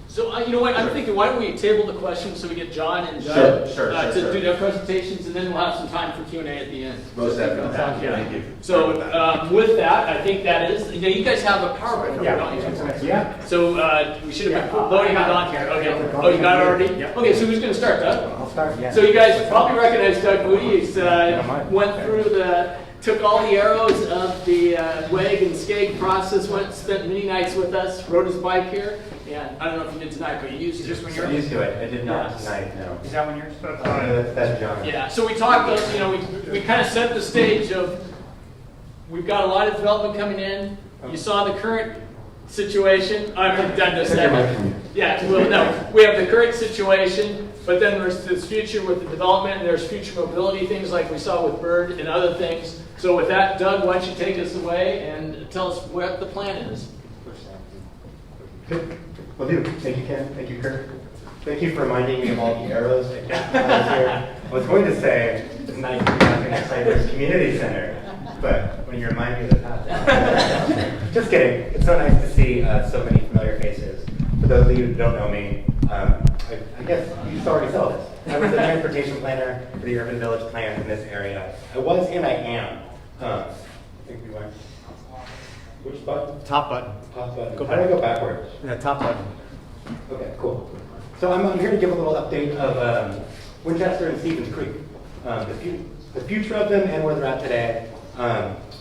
So, you know what, I'm thinking, why don't we table the questions so we get John and Doug to do their presentations, and then we'll have some time for Q&A at the end. Most definitely. Yeah. Thank you. So, with that, I think that is, you guys have a PowerPoint, don't you? Yeah. So, we should have been loading it on here. Okay. Oh, you got it already? Yeah. Okay, so who's going to start, Doug? I'll start, yeah. So, you guys probably recognize Doug Moody. He's went through took all the arrows of the WEG and SCAG process, spent many nights with us, rode his bike here. Yeah, I don't know if you did tonight, but you used to. I used to it. I did not tonight, no. Is that when you're supposed to? That's John. Yeah, so we talked, we kind of set the stage of, we've got a lot of development coming in. You saw the current situation. I'm done this second. Yeah, well, no, we have the current situation, but then there's this future with the development, and there's future mobility, things like we saw with Bird and other things. So with that, Doug, why don't you take us away and tell us what the plan is. Good. Will do. Thank you, Ken. Thank you, Kurt. Thank you for reminding me of all the arrows I kept when I was here. I was going to say, it's nice to be having a Cypress Community Center, but when you remind me of the past. Just kidding. It's so nice to see so many familiar faces. For those of you who don't know me, I guess you already saw this. I was the transportation planner for the Urban Village plan in this area. I was and I am. I think we went. Which button? Top button. Top button. How do I go backwards? Yeah, top button. Okay, cool. So I'm here to give a little update of Winchester and Stevens Creek, the future of them and where they're at today.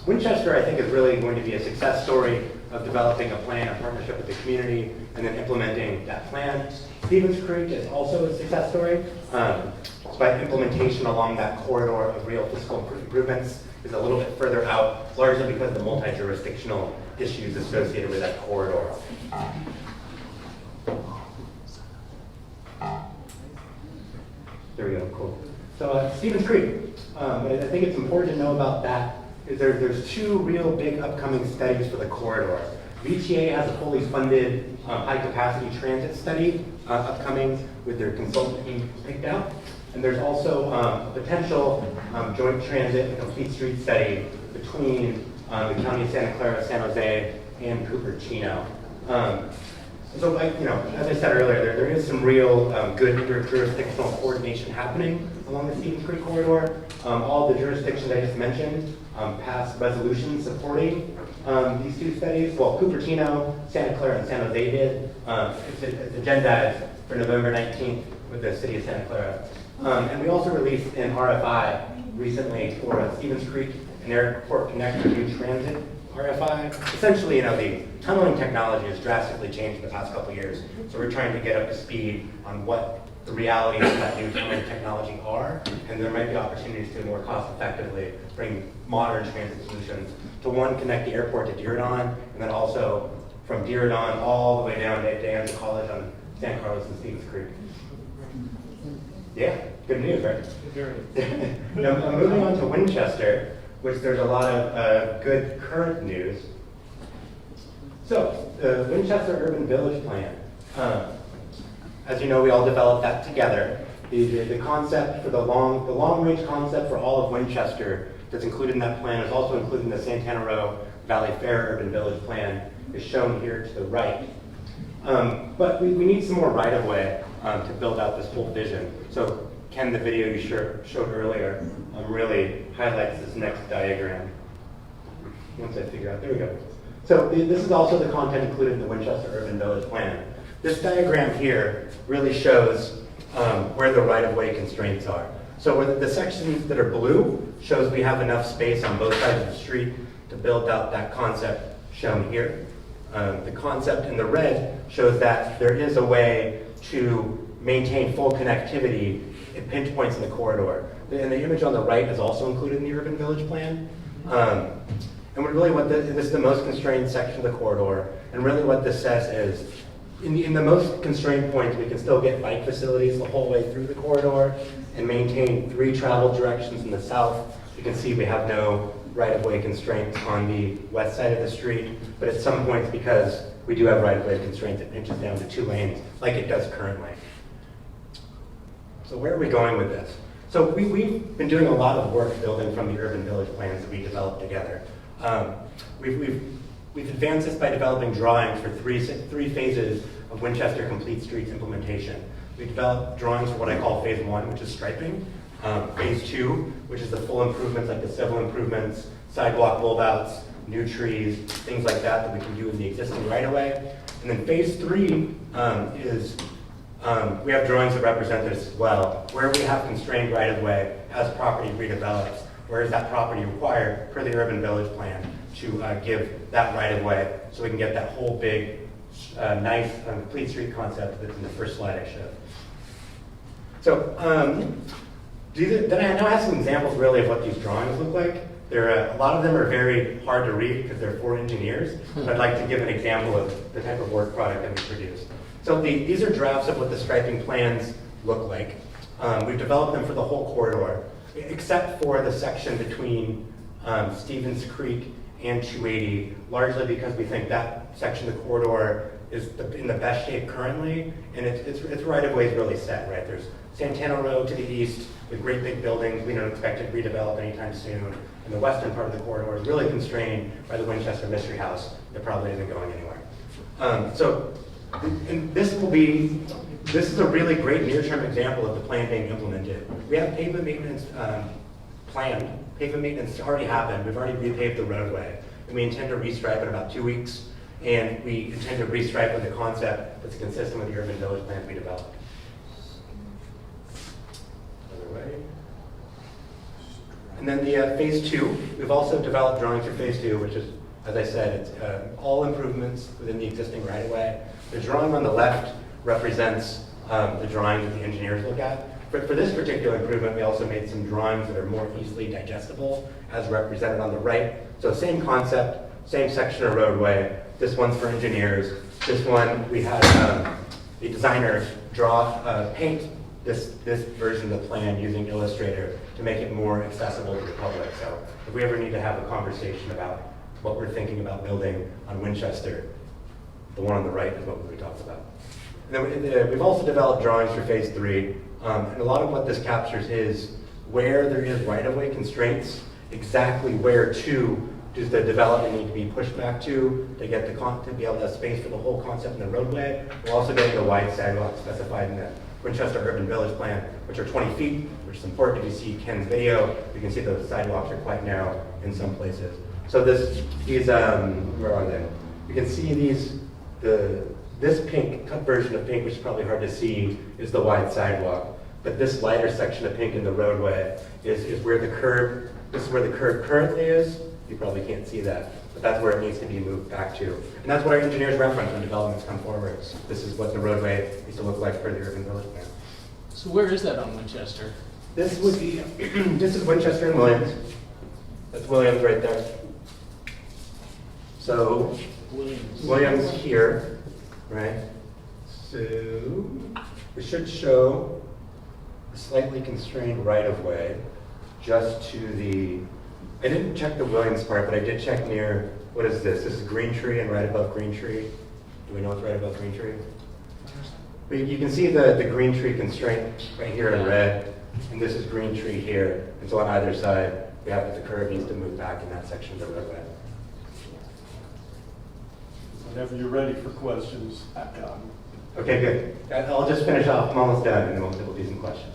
Winchester, I think, is really going to be a success story of developing a plan, a partnership with the community, and then implementing that plan. Stevens Creek is also a success story, but implementation along that corridor of real fiscal improvements is a little bit further out, largely because of the multi-jurisdictional issues associated with that corridor. There we go, cool. So Stevens Creek, I think it's important to know about that is there's two real big upcoming studies for the corridor. VTA has a fully funded high-capacity transit study upcoming with their consultant team picked out. And there's also a potential joint transit and complete street study between the County of Santa Clara, San Jose, and Cupertino. So, as I said earlier, there is some real good jurisdictional coordination happening along the Stevens Creek corridor. All the jurisdictions I just mentioned passed resolutions supporting these two studies. Well, Cupertino, Santa Clara, and San Jose did. It's agendized for November 19th with the city of Santa Clara. And we also released an RFI recently for Stevens Creek and Airport Connect New Transit RFI. Essentially, the tunneling technology has drastically changed in the past couple of years. So we're trying to get up to speed on what the realities of that new tunneling technology are, and there might be opportunities to more cost effectively bring modern transit solutions to one, connect the airport to Diridon, and then also from Diridon all the way down to Anza College on San Carlos and Stevens Creek. Yeah, good news, right? Now, moving on to Winchester, which there's a lot of good current news. So, the Winchester Urban Village Plan. As you know, we all developed that together. The concept for the long-range concept for all of Winchester that's included in that plan is also included in the Santana Row Valley Fair Urban Village Plan, is shown here to the right. But we need some more right-of-way to build out this whole vision. So Ken, the video you showed earlier really highlights this next diagram. Once I figure out, there we go. So this is also the content included in the Winchester Urban Village Plan. This diagram here really shows where the right-of-way constraints are. So where the sections that are blue shows we have enough space on both sides of the street to build out that concept shown here. The concept in the red shows that there is a way to maintain full connectivity at pinch points in the corridor. And the image on the right is also included in the Urban Village Plan. And really this is the most constrained section of the corridor, and really what this says is, in the most constrained points, we can still get bike facilities the whole way through the corridor and maintain 3 travel directions in the south. You can see we have no right-of-way constraints on the west side of the street, but at some points, because we do have right-of-way constraints, it pinches down to 2 lanes like it does currently. So where are we going with this? So we've been doing a lot of work building from the urban village plans that we developed together. We've advanced this by developing drawings for three phases of Winchester Complete Streets implementation. We developed drawings for what I call phase 1, which is striping. Phase 2, which is the full improvements like the civil improvements, sidewalk build-outs, new trees, things like that we can do in the existing right-of-way. And then phase 3 is we have drawings that represent this as well, where we have constrained right-of-way as property redevelops. Where is that property required per the urban village plan to give that right-of-way so we can get that whole big, nice, complete street concept that's in the first slide I showed. So then I now have some examples really of what these drawings look like. A lot of them are very hard to read because they're for engineers, but I'd like to give an example of the type of work product that we produce. So these are drafts of what the striping plans look like. We've developed them for the whole corridor, except for the section between Stevens Creek and 280, largely because we think that section of the corridor is in the best shape currently, and its right-of-way is really set, right? There's Santana Road to the east with great big buildings we don't expect it to redevelop anytime soon, and the western part of the corridor is really constrained by the Winchester Mystery House that probably isn't going anywhere. And this is a really great near-term example of the plan being implemented. We have pavement maintenance planned. Pavement maintenance already happened. We've already repaved the roadway. And we intend to restripe in about 2 weeks. And we intend to restripe with a concept that's consistent with the urban village plans we developed. Other way. And then the phase 2, we've also developed drawings for phase 2, which is, as I said, it's all improvements within the existing right-of-way. The drawing on the left represents the drawing that the engineers look at. For this particular improvement, we also made some drawings that are more easily digestible, as represented on the right. So same concept, same section of roadway. This one's for engineers. This one, we had the designer paint this version of the plan using Illustrator to make it more accessible to the public. So if we ever need to have a conversation about what we're thinking about building on Winchester, the one on the right is what we talked about. And then we've also developed drawings for phase 3. And a lot of what this captures is where there is right-of-way constraints, exactly where to does the development need to be pushed back to get the to be able to have space for the whole concept in the roadway. We're also getting the wide sidewalks specified in the Winchester Urban Village Plan, which are 20 feet, which is important. If you see Ken's video, you can see the sidewalks are quite narrow in some places. So where are they? You can see this pink version of pink, which is probably hard to see, is the wide sidewalk. But this lighter section of pink in the roadway is where the curb, this is where the curb currently is. You probably can't see that, but that's where it needs to be moved back to. And that's what our engineers reference when developments come forward. This is what the roadway needs to look like for the urban village plan. So where is that on Winchester? This would be, this is Winchester and Williams. That's Williams right there. So Williams here, right? So it should show a slightly constrained right-of-way just to the, I didn't check the Williams part, but I did check near, what is this? This is Green Tree and right above Green Tree. Do we know what's right above Green Tree? But you can see the Green Tree constraint right here in red, and this is Green Tree here. And so on either side, we have that the curb needs to move back in that section of the roadway. Whenever you're ready for questions, Okay, good. I'll just finish off. I'm almost done, and then we'll do some questions.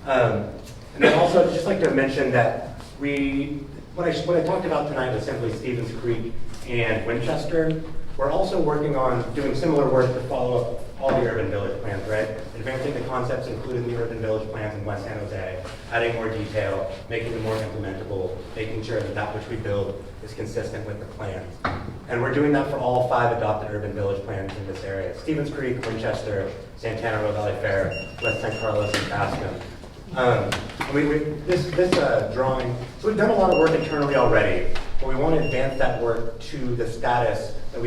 And then also, I'd just like to mention that what I talked about tonight was simply Stevens Creek and Winchester. We're also working on doing similar work to follow up all the urban village plans, right? Advancing the concepts included in the urban village plans in West San Jose, adding more detail, making them more implementable, making sure that which we build is consistent with the plans. And we're doing that for all 5 adopted urban village plans in this area: Stevens Creek, Winchester, Santana Row Valley Fair, West San Carlos, and Bascom. This drawing, so we've done a lot of work internally already, but we want to advance that work to the status that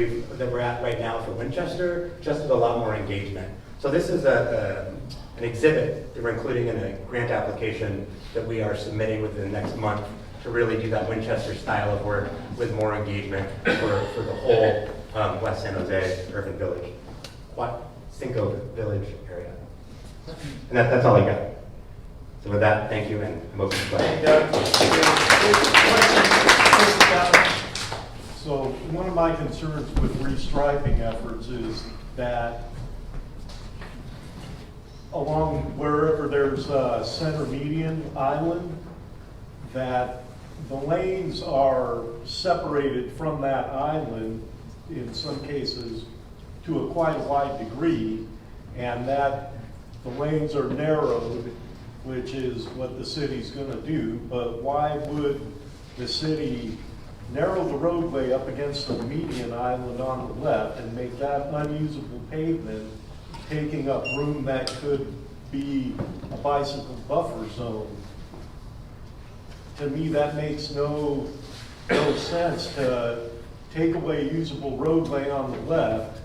we're at right now for Winchester, just with a lot more engagement. So this is an exhibit that we're including in a grant application that we are submitting within the next month to really do that Winchester style of work with more engagement for the whole West San Jose urban village, Cinco Village area. And that's all I got. So with that, thank you, and I'm open to questions. So one of my concerns with restriping efforts is that along wherever there's a center median island, that the lanes are separated from that island in some cases to a quite wide degree, and that the lanes are narrowed, which is what the city's going to do. But why would the city narrow the roadway up against the median island on the left and make that unusable pavement, taking up room that could be a bicycle buffer zone? To me, that makes no sense to take away usable roadway on the left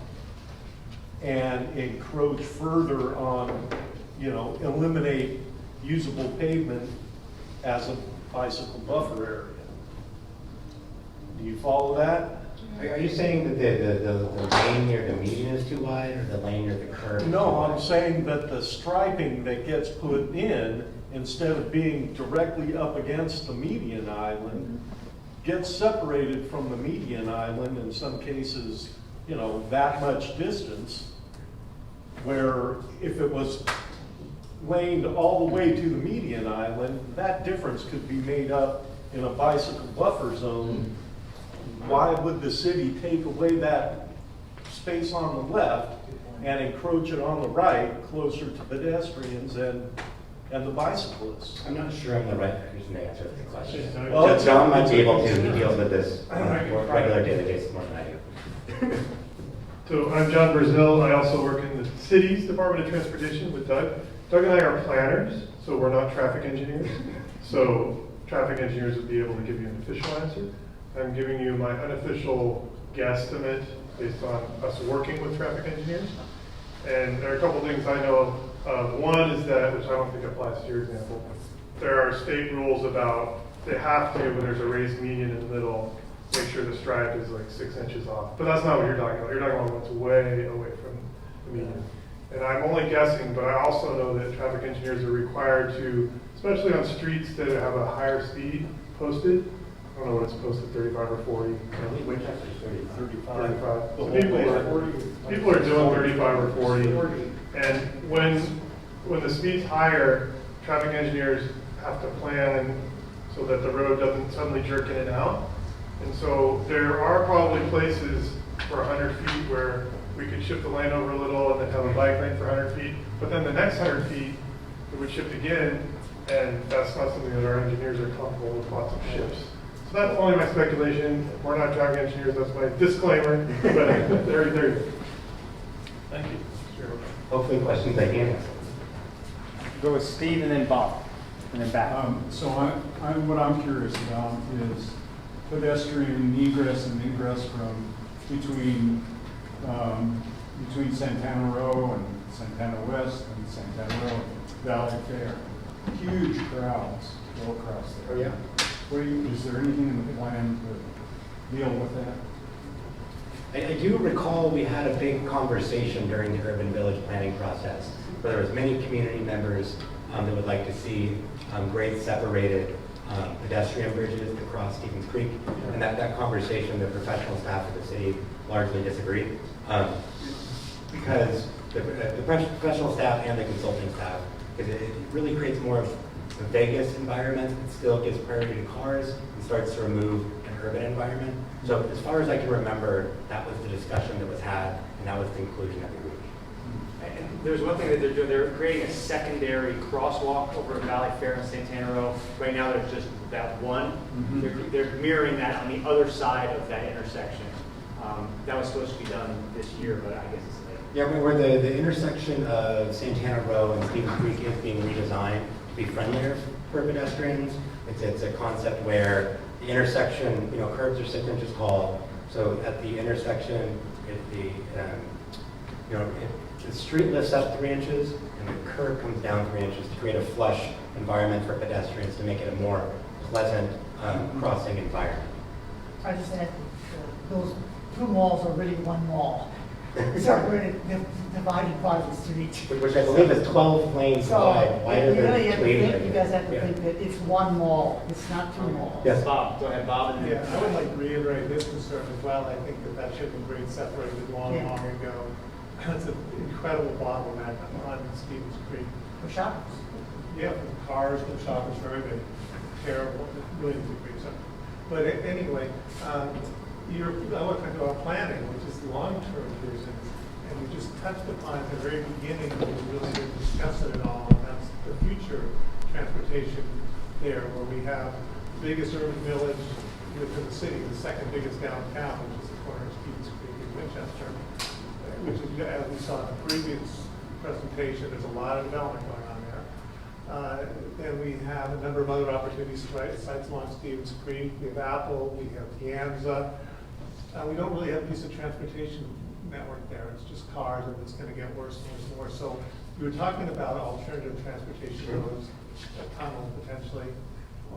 and encroach further on, eliminate usable pavement as a bicycle buffer area. Do you follow that? Are you saying that the lane near the median is too wide, or the lane near the curb? No, I'm saying that the striping that gets put in, instead of being directly up against the median island, gets separated from the median island, in some cases, that much distance, where if it was laned all the way to the median island, that difference could be made up in a bicycle buffer zone. Why would the city take away that space on the left and encroach it on the right, closer to pedestrians and the bicyclists? I'm not sure I'm the right person to answer the question. Well, John might be able to. He deals with this on a more regular daily basis more than I do. So I'm John Brazil. I also work in the city's Department of Transportation with Doug. Doug and I are planners, so we're not traffic engineers. So traffic engineers would be able to give you an official answer. I'm giving you my unofficial guesstimate based on us working with traffic engineers. And there are a couple things I know of. One is that, which I don't think applies to your example, there are state rules about they have to, when there's a raised median in the middle, make sure the stripe is like 6 inches off. But that's not what you're talking about. You're talking about what's way away from the median. And I'm only guessing, but I also know that traffic engineers are required to, especially on streets that have a higher speed posted. I don't know what it's posted, 35 or 40. Winchester's 35. 35. So people are doing 35 or 40. And when the speed's higher, traffic engineers have to plan so that the road doesn't suddenly jerk in and out. And so there are probably places for 100 feet where we could shift the lane over a little and then have a bike lane for 100 feet. But then the next 100 feet, it would shift again, and that's not something that our engineers are comfortable with, lots of shifts. So that's only my speculation. We're not traffic engineers, that's my disclaimer. But there you go. Thank you. Sure. Hopefully questions I can answer. Go with Steve and then Bob, and then back. So what I'm curious about is pedestrian egress and ingress from between Santana Row and Santana West and Santana Row, Valley Fair. Huge crowds go across there. Oh, yeah. Is there anything in the plan to deal with that? I do recall we had a big conversation during the urban village planning process where there was many community members that would like to see grade separated pedestrian bridges to cross Stevens Creek. And that conversation, the professional staff of the city largely disagreed because the professional staff and the consulting staff, because it really creates more of a Vegas environment. It still gives priority to cars and starts to remove an urban environment. So as far as I can remember, that was the discussion that was had, and that was the conclusion that we reached. And there's one thing that they're doing. They're creating a secondary crosswalk over at Valley Fair and Santana Row. Right now, there's just that one. Mm-hmm. They're mirroring that on the other side of that intersection. That was supposed to be done this year, but I guess it's later. Yeah, where the intersection of Santana Row and Stevens Creek is being redesigned to be friendlier for pedestrians. It's a concept where the intersection, curbs are 6 inches tall. So at the intersection, the street lifts up 3 inches and the curb comes down 3 inches to create a flush environment for pedestrians to make it a more pleasant crossing environment. I just add, those two malls are really one mall. Separated, divided by the street. Which I believe is 12 lanes wide, wider you really than have to think, you guys have to think that it's one mall, it's not two malls. Yes. Bob, go ahead, Bob. And Yeah, I would like to reiterate this concern as well. I think that should have been grade separated long ago. That's an incredible bottleneck on Stevens Creek. For shoppers. Yeah, for the cars, for the shoppers, very big, terrible, really need to grade separate. But anyway, I want to talk about planning, which is the long-term vision. And we just touched upon at the very beginning, but we really didn't discuss it at all. And that's the future transportation there, where we have the biggest urban village within the city, the second biggest downtown, which is the corner of Stevens Creek and Winchester, which is, as we saw in the previous presentation, there's a lot of development going on there. Then we have a number of other opportunities, sites along Stevens Creek. We have Apple, we have Pianza. We don't really have a decent transportation network there. It's just cars, and it's going to get worse and worse. So we were talking about alternative transportation roads, a tunnel potentially,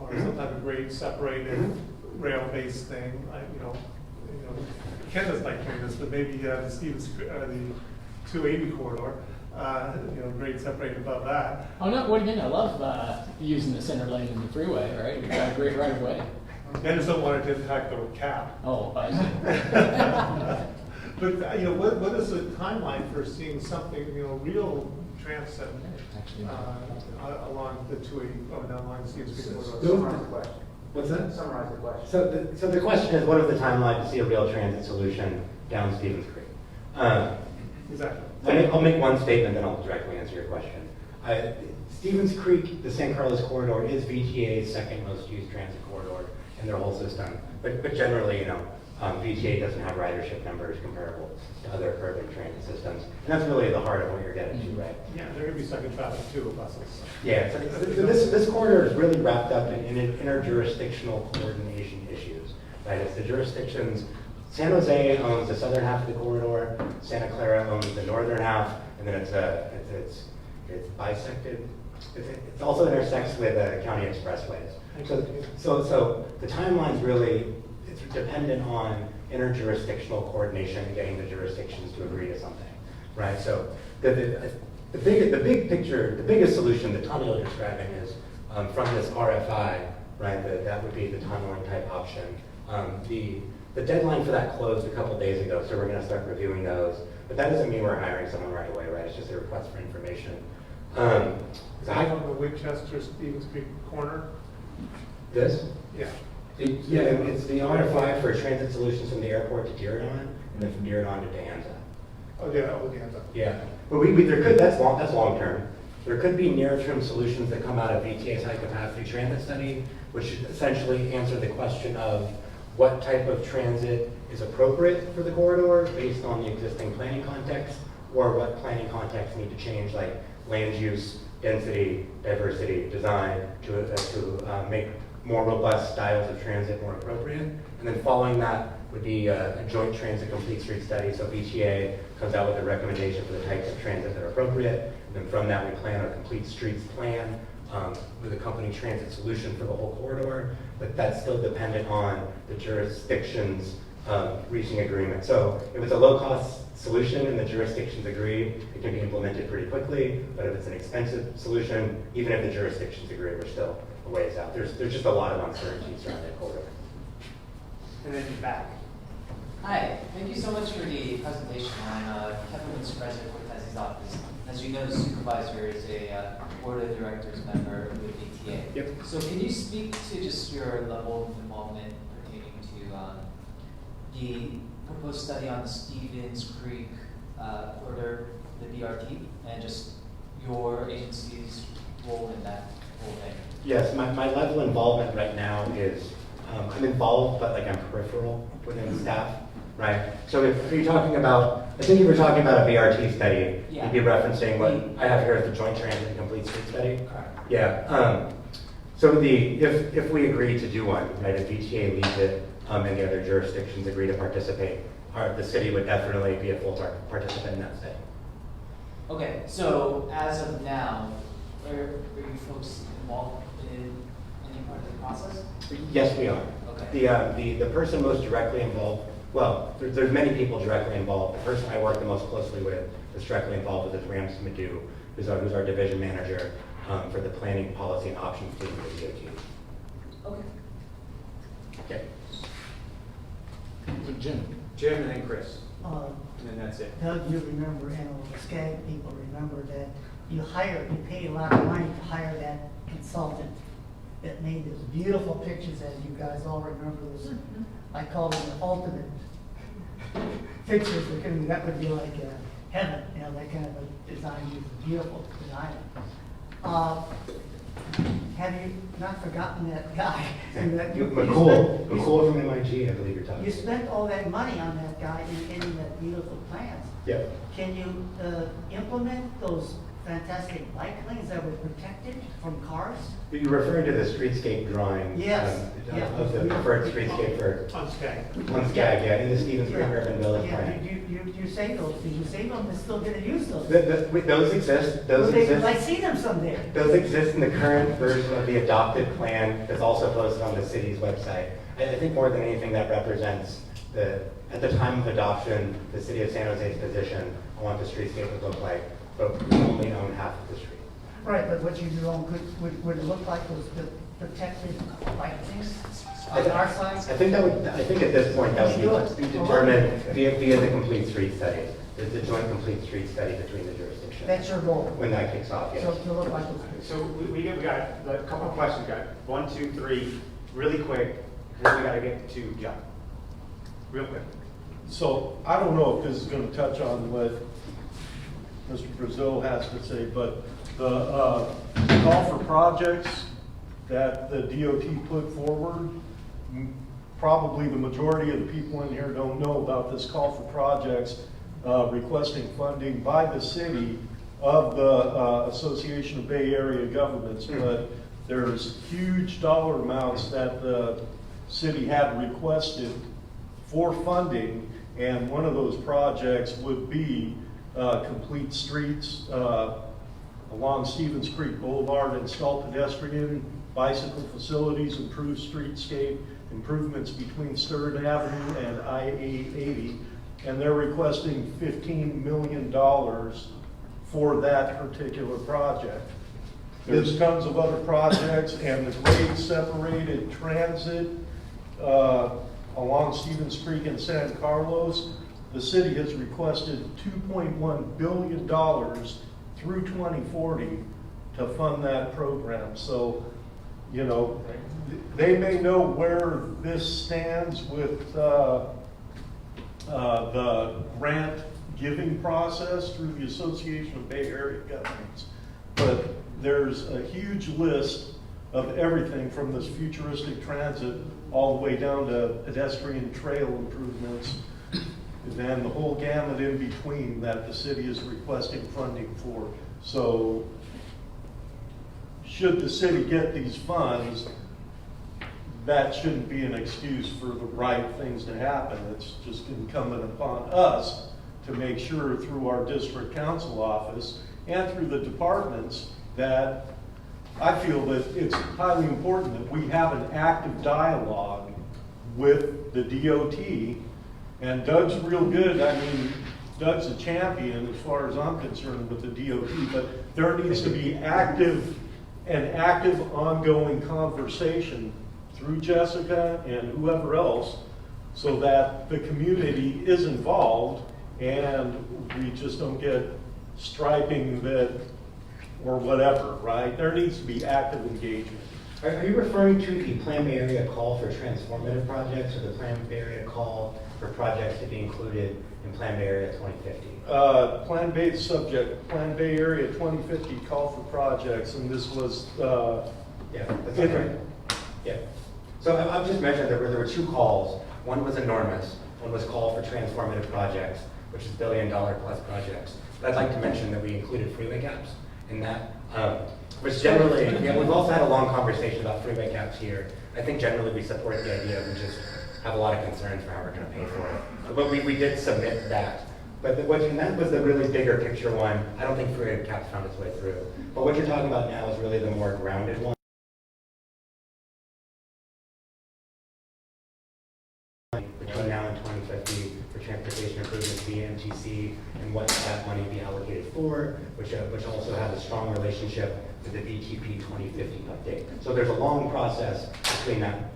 or some type of grade separated rail-based thing. Ken doesn't like doing this, but maybe the Stevens, the 280 corridor. Grade separated above that. Oh no, what do you mean? I love using the center lane in the freeway, right? We've got a great right of way. I just don't want it to impact the cap. Oh, I see. But, what is the timeline for seeing something, real transit along the 280, along the Stevens Creek corridor? Summarize the question. What's that? Summarize the question. So the question is, what is the timeline to see a real transit solution down Stevens Creek? Exactly. I'll make one statement, then I'll directly answer your question. Stevens Creek, the San Carlos corridor, is VTA's second most used transit corridor in their whole system. But generally, VTA doesn't have ridership numbers comparable to other urban transit systems. And that's really the heart of what you're getting to, right? Yeah, there could be second traffic too of buses. Yeah, so this corridor is really wrapped up in interjurisdictional coordination issues, right? It's the jurisdictions. San Jose owns the southern half of the corridor, Santa Clara owns the northern half, and then it's bisected. It also intersects with county expressways. So the timeline's really, it's dependent on interjurisdictional coordination and getting the jurisdictions to agree to something. right? So the big picture, the biggest solution that Tommy was describing is from this RFI, right? That would be the tunneling type option. The deadline for that closed a couple days ago, so we're going to start reviewing those. But that doesn't mean we're hiring someone right away, right? It's just a request for information. Is that on the Winchester Stevens Creek corner? This? Yeah. Yeah, it's the RFI for transit solutions from the airport to Diridon, and then from Diridon to Danza. Oh, yeah, Danza. Yeah, but there could, that's long term. There could be near-term solutions that come out of VTA's high-capacity transit study, which should essentially answer the question of what type of transit is appropriate for the corridor based on the existing planning context, or what planning contexts need to change, like land use, density, diversity, design, to make more robust styles of transit more appropriate. And then following that would be a joint transit complete street study. So VTA comes out with a recommendation for the types of transit that are appropriate. And then from that, we plan a complete streets plan with a company transit solution for the whole corridor. But that's still dependent on the jurisdictions reaching agreement. So if it's a low-cost solution and the jurisdictions agree, it can be implemented pretty quickly. But if it's an expensive solution, even if the jurisdictions agree, we're still a ways out. There's just a lot of uncertainties around that corridor. And then back. Hi, thank you so much for the presentation. I'm Kevin Winspresident with Tessie's office. As you know, the supervisor is a board of directors member with VTA. Yep. So can you speak to just your level of involvement pertaining to the proposed study on the Stevens Creek corridor, the BRT, and just your agency's role in that whole thing? Yes, my level of involvement right now is, I'm involved, but like I'm peripheral within staff, right? So if you're talking about, I think if you're talking about a BRT study, yeah, you'd be referencing what I have here as the Joint Transit and Complete Street Study. Correct. Yeah. So if we agree to do one, right, if VTA leads it and the other jurisdictions agree to participate, the city would definitely be a full participant in that study. Okay, so as of now, are you folks involved in any part of the process? Yes, we are. Okay. The person most directly involved, well, there's many people directly involved. The person I work the most closely with that's directly involved with is Moody, who's our division manager for the planning, policy, and options team at the DOT. Okay. Okay. Jim and then Chris. And then that's it. Doug, you remember, and all the SCAG people remember that you paid a lot of money to hire that consultant that made those beautiful pictures, as you guys all remember those. I call them the ultimate pictures. That would be like heaven, you know, that kind of a design. He was a beautiful designer. Have you not forgotten that guy? And that McCool from MIT, I believe you're talking. You spent all that money on that guy in getting that beautiful plans. Yep. Can you implement those fantastic bike lanes that were protected from cars? You're referring to the streetscape drawings of the preferred streetscape for On SCAG. On SCAG, yeah, in the Stevens Creek Urban Village plan. You say those? Did you say them? They're still going to use those. Those exist. I see them someday. Those exist in the current version of the adopted plan that's also posted on the city's website. I think more than anything that represents at the time of adoption, the city of San Jose's position on what the streetscape would look like, but we only own half of the street. Right, but what you do own, would it look like those protected bike things on our side? I think at this point that would be determined via the complete street study. There's a joint complete street study between the jurisdictions. That's your goal. When that kicks off, yes. So to look like those. So we got a couple of questions. We got 1, 2, 3, really quick, and then we got to get to John. Real quick. So I don't know if this is going to touch on what Mr. Brazil has to say, but the call for projects that the DOT put forward, probably the majority of the people in here don't know about this call for projects requesting funding by the city of the Association of Bay Area Governments, but there's huge dollar amounts that the city had requested for funding, and one of those projects would be complete streets along Stevens Creek Boulevard, install pedestrian, bicycle facilities, improve streetscape, improvements between Stern Avenue and I-80, and they're requesting $15 million for that particular project. There's tons of other projects, and the grade separated transit along Stevens Creek and San Carlos. The city has requested $2.1 billion through 2040 to fund that program. So, you know, they may know where this stands with the grant giving process through the Association of Bay Area Governments, but there's a huge list of everything from this futuristic transit all the way down to pedestrian trail improvements, and then the whole gamut in between that the city is requesting funding for. So should the city get these funds, that shouldn't be an excuse for the right things to happen. It's just incumbent upon us to make sure through our district council office and through the departments that I feel that it's highly important that we have an active dialogue with the DOT. And Doug's real good. I mean, Doug's a champion as far as I'm concerned with the DOT, but there needs to be an active ongoing conversation through Jessica and whoever else so that the community is involved and we just don't get striping that or whatever, right? There needs to be active engagement. Are you referring to the Plan Bay Area call for transformative projects or the Plan Bay Area call for projects to be included in Plan Bay Area 2050? Plan Bay subject, Plan Bay Area 2050 call for projects, and this was yeah, that's right. Yeah. So I've just mentioned that there were two calls. One was enormous. One was call for transformative projects, which is $1 billion plus projects. But I'd like to mention that we included freeway caps in that, which generally, yeah, we've also had a long conversation about freeway caps here. I think generally we support the idea. We just have a lot of concerns for how we're going to pay for it. But we did submit that. But that was the really bigger picture one. I don't think freeway caps found its way through. But what you're talking about now is really the more grounded one. Between now and 2050 for transportation improvements, BMTC, and what that money be allocated for, which also has a strong relationship with the BTP 2050 update. So there's a long process between that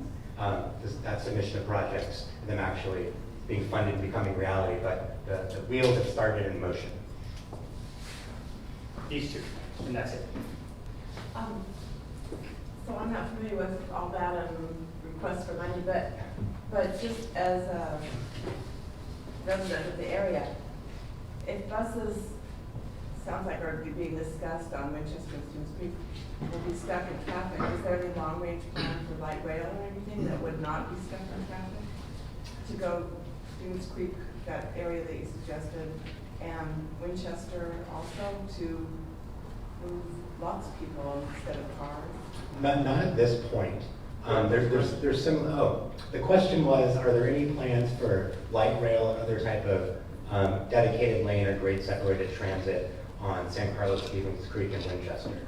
submission of projects and them actually being funded and becoming reality, but the wheels have started in motion. These two, and that's it. So I'm not familiar with all that and requests for money, but just as a resident of the area, if buses, sounds like are being discussed on Winchester and Stevens Creek, will be stuck in traffic, is there any long-range plan for light rail or anything that would not be stuck in traffic? To go Stevens Creek, that area that you suggested, and Winchester also to move lots of people instead of cars? Not at this point. There's some. Oh, the question was: are there any plans for light rail or other type of dedicated lane or grade separated transit on San Carlos, Stevens Creek, and Winchester?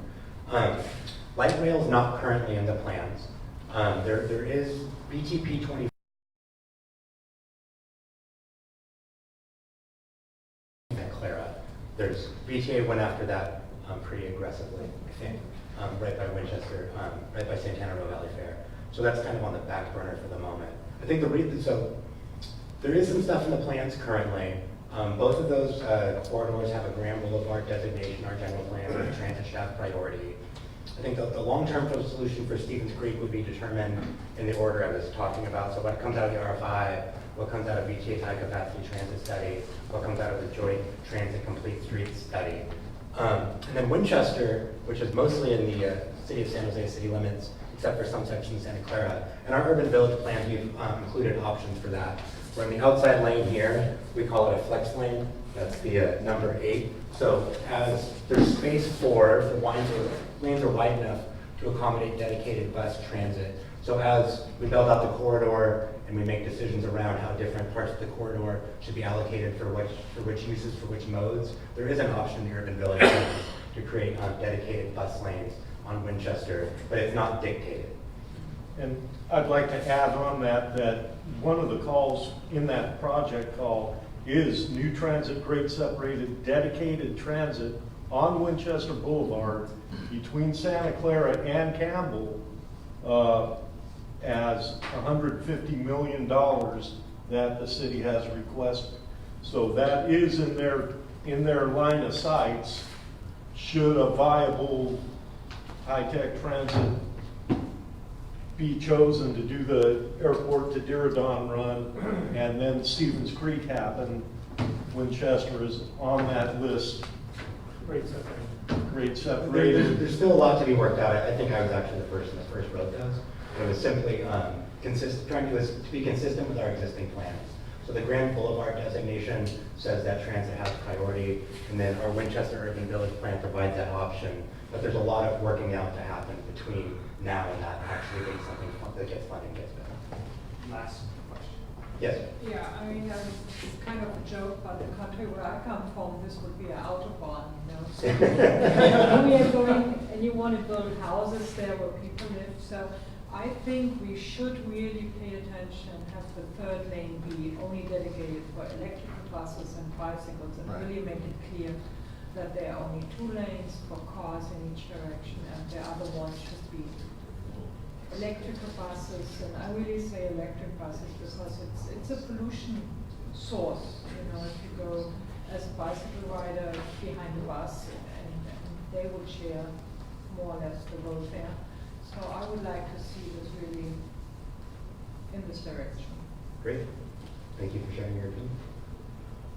Light rail is not currently in the plans. There is BTP 20. Clara. There's BTA went after that pretty aggressively, I think, right by Winchester, right by Santana Row Valley Fair. So that's kind of on the back burner for the moment. I think so there is some stuff in the plans currently. Both of those corridors have a Grand Boulevard designation, our general plan, and a transit shaft priority. I think the long-term solution for Stevens Creek would be determined in the order I was talking about. So what comes out of the RFI, what comes out of BTA's high capacity transit study, what comes out of the joint transit complete streets study. And then Winchester, which is mostly in the city of San Jose city limits, except for some sections of Santa Clara. In our urban village plan, we've included options for that. We're in the outside lane here. We call it a flex lane. That's the number 8. So as there's space for the lanes are wide enough to accommodate dedicated bus transit. So as we build out the corridor and we make decisions around how different parts of the corridor should be allocated for which uses, for which modes, there is an option in the urban village to create dedicated bus lanes on Winchester, but it's not dictated. And I'd like to add on that one of the calls in that project call is new transit, grade separated, dedicated transit on Winchester Boulevard between Santa Clara and Campbell as $150 million that the city has requested. So that is in their line of sights should a viable high-tech transit be chosen to do the airport to Diridon run and then Stevens Creek happen. Winchester is on that list. Grade separated. There's still a lot to be worked out. I think I was actually the person that first wrote those. It was simply trying to be consistent with our existing plans. So the Grand Boulevard designation says that transit has priority, and then our Winchester Urban Village plan provides that option. But there's a lot of working out to happen between now and that actually being something that gets funding gets better. Last question. Yes. Yeah, I mean, it's kind of a joke, but the country where I come from, this would be an autobahn, you know. So we are going, and you want to build houses there where people live. So I think we should really pay attention and have the third lane be only dedicated for electrical buses and bicycles, and really make it clear that there are only 2 lanes for cars in each direction, and the other one should be electrical buses. And I really say electric buses because it's a pollution source. You know, if you go as a bicycle rider behind the bus, and they would share more or less the road fare. So I would like to see this really in this direction. Great. Thank you for sharing your opinion.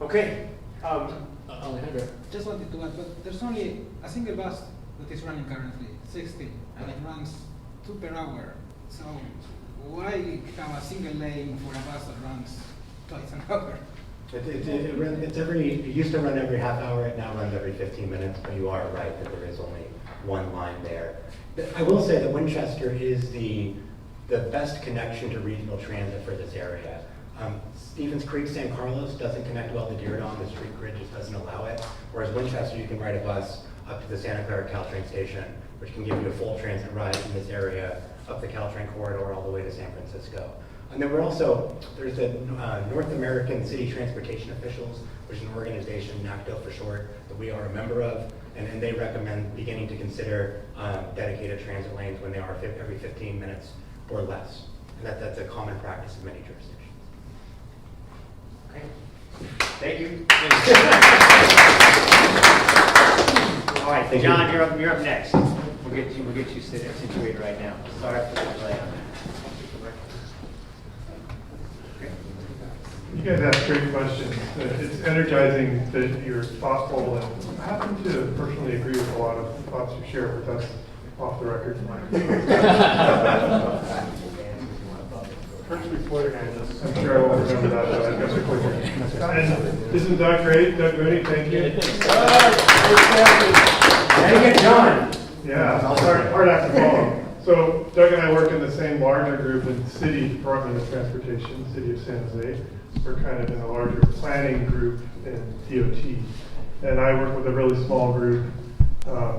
Okay. Alejandro. Just wanted to add, but there's only a single bus that is running currently, 60, and it runs 2 per hour. So why have a single lane for a bus that runs twice an hour? It used to run every half hour, it now runs every 15 minutes, but you are right that there is only one line there. I will say that Winchester is the best connection to regional transit for this area. Stevens Creek, San Carlos doesn't connect well to Diridon, the street grid just doesn't allow it. Whereas Winchester, you can ride a bus up to the Santa Clara Caltrain station, which can give you a full transit ride in this area, up the Caltrain corridor all the way to San Francisco. And then there's the North American City Transportation Officials, which is an organization, NACDO for short, that we are a member of, and they recommend beginning to consider dedicated transit lanes when they are every 15 minutes or less. And that's a common practice in many jurisdictions. Okay. Thank you. All right, John, you're up next. We'll get you situated right now. Sorry for the delay. You guys ask great questions. It's energizing that you're thoughtful, and I happen to personally agree with a lot of the thoughts you share with us off the record. I'm sure I won't remember that, but I guess I quickly. And isn't Doug great? Doug Moody, thank you. John. Yeah, hard act to follow. So Doug and I work in the same larger group in the City Department of Transportation, City of San Jose. We're kind of in a larger planning group in DOT. And I work with a really small group.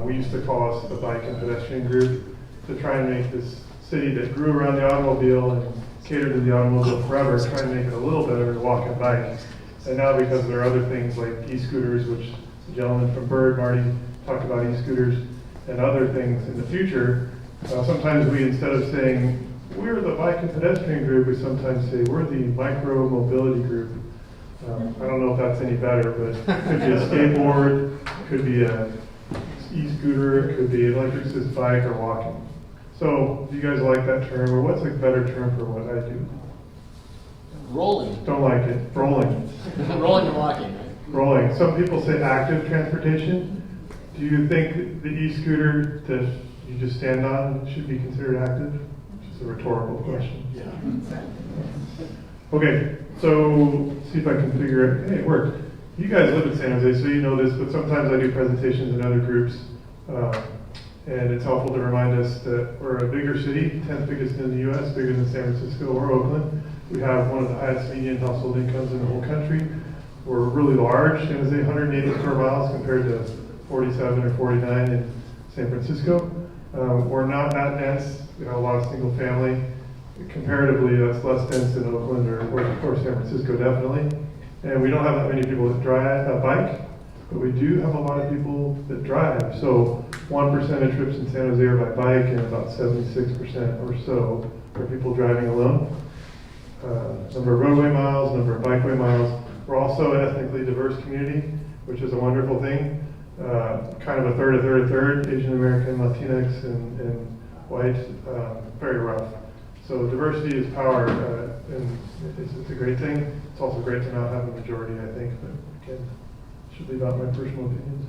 We used to call us the Bike and Pedestrian Group, to try and make this city that grew around the automobile and catered to the automobile forever, try and make it a little better to walk and bike. And now because there are other things like e-scooters, which the gentleman from Bird, Marty, talked about e-scooters, and other things in the future, sometimes we, instead of saying, we're the Bike and Pedestrian Group, we sometimes say, we're the Micro Mobility Group. I don't know if that's any better, but it could be a skateboard, it could be an e-scooter, it could be an electric assist bike or walking. So, do you guys like that term, or what's a better term for what I do? Rolling. Don't like it. Rolling. Rolling and walking, right? Rolling. Some people say active transportation. Do you think the e-scooter that you just stand on should be considered active? Which is a rhetorical question. Yeah. Okay, so see if I can figure it. Hey, it worked. You guys live in San Jose, so you know this, but sometimes I do presentations in other groups. And it's helpful to remind us that we're a bigger city, 10th biggest in the U.S., bigger than San Francisco or Oakland. We have one of the highest median household incomes in the whole country. We're really large. San Jose, 180 square miles compared to 47 or 49 in San Francisco. We're not that dense. We have a lot of single family. Comparatively, that's less dense than Oakland or San Francisco, definitely. And we don't have that many people that bike, but we do have a lot of people that drive. So 1% of trips in San Jose are by bike, and about 76% or so are people driving alone. Number of roadway miles, number of bikeway miles. We're also an ethnically diverse community, which is a wonderful thing. Kind of a third, Asian American, Latinx, and white, very rough. So diversity is power, and it's a great thing. It's also great to not have a majority, I think, but again, should leave out my personal opinions.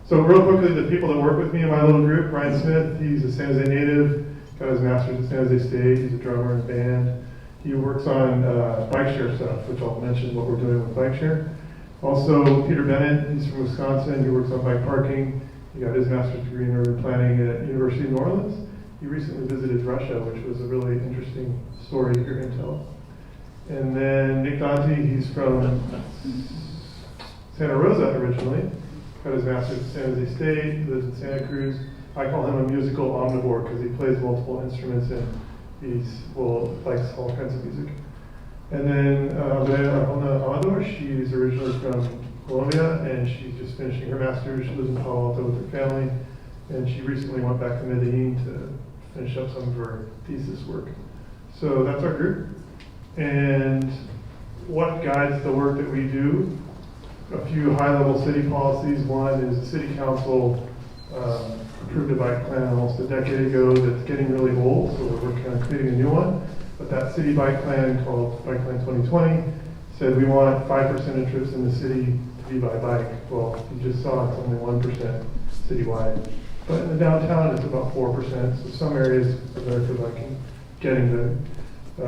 So real quickly, the people that work with me in my little group, Ryan Smith, he's a San Jose native, got his master's at San Jose State, he's a drummer in a band. He works on bike share stuff, which I'll mention what we're doing with bike share. Also, Peter Bennett, he's from Wisconsin, he works on bike parking. He got his master's degree in urban planning at University of New Orleans. He recently visited Russia, which was a really interesting story to hear him tell. And then Nick Dante, he's from Santa Rosa originally, got his master's at San Jose State, lives in Santa Cruz. I call him a musical omnivore because he plays multiple instruments and likes all kinds of music. And then Arjona Amador, she's originally from Colombia, and she's just finishing her master's. She lives in Palo Alto with her family, and she recently went back to Medellin to finish up some of her thesis work. So that's our group. And what guides the work that we do? A few high-level city policies. One is the city council approved a bike plan almost a decade ago that's getting really old, so we're kind of creating a new one. But that city bike plan, called Bike Plan 2020, said we want 5% of trips in the city to be by bike. Well, you just saw it's only 1% citywide. But in the downtown, it's about 4%, so some areas are better for biking, getting there.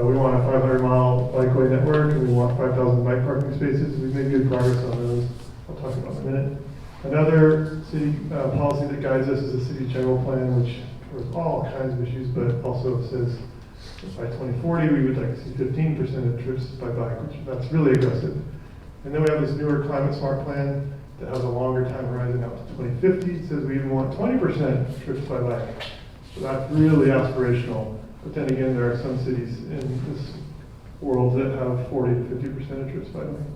We want a 500-mile bikeway network, and we want 5,000 bike parking spaces. We've made good progress on those. I'll talk about in a minute. Another city policy that guides us is the city general plan, which covers all kinds of issues, but also says by 2040 we would like to see 15% of trips by bike, which that's really aggressive. And then we have this newer climate smart plan that has a longer time horizon out to 2050. It says we even want 20% trips by bike. So that's really aspirational. But then again, there are some cities in this world that have 40 to 50% of trips by bike.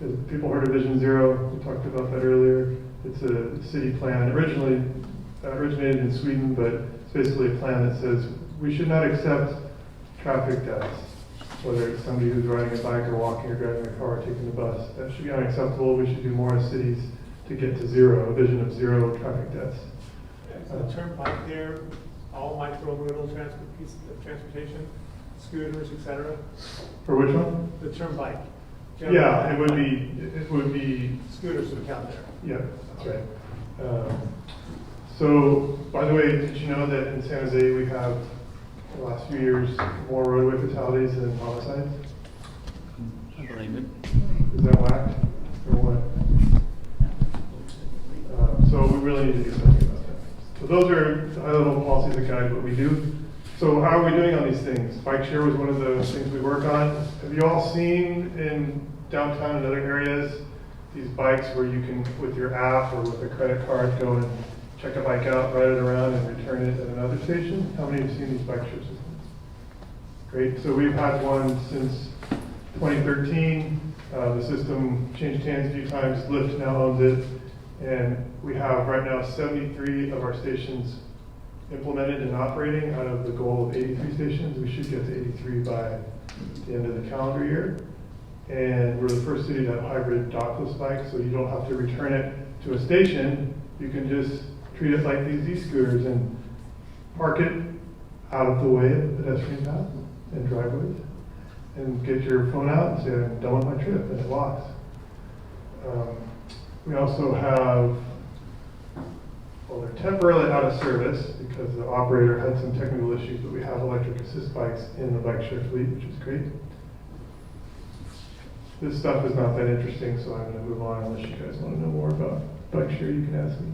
Have people heard of Vision Zero? We talked about that earlier. It's a city plan. Originally originated in Sweden, but it's basically a plan that says we should not accept traffic deaths, whether it's somebody who's riding a bike or walking or driving a car or taking the bus. That should be unacceptable. We should do more as cities to get to zero, a vision of zero traffic deaths. The term bike there, all micro-modal transportation, scooters, etc. For which one? The term bike. Yeah, it would be scooters would count there. Yeah, that's right. So, by the way, did you know that in San Jose we have, in the last few years, more roadway fatalities than homicides? I believe it. Is that whacked, or what? So we really need to do something about that. So those are high-level policies that guide what we do. So how are we doing on these things? Bike share was one of the things we work on. Have you all seen in downtown and other areas these bikes where you can, with your app or with a credit card, go and check a bike out, ride it around, and return it at another station? How many have seen these bike share systems? Great. So we've had one since 2013. The system changed hands a few times. Lyft now owns it. And we have right now 73 of our stations implemented and operating out of the goal of 83 stations. We should get to 83 by the end of the calendar year. And we're the first city to have hybrid dockless bikes, so you don't have to return it to a station. You can just treat it like these e-scooters and park it out of the way of the pedestrian path and driveways, and get your phone out and say, I'm done with my trip, and it locks. We also have, well, they're temporarily out of service because the operator had some technical issues, but we have electric assist bikes in the bike share fleet, which is great. This stuff is not that interesting, so I'm going to move on unless you guys want to know more about bike share, you can ask me.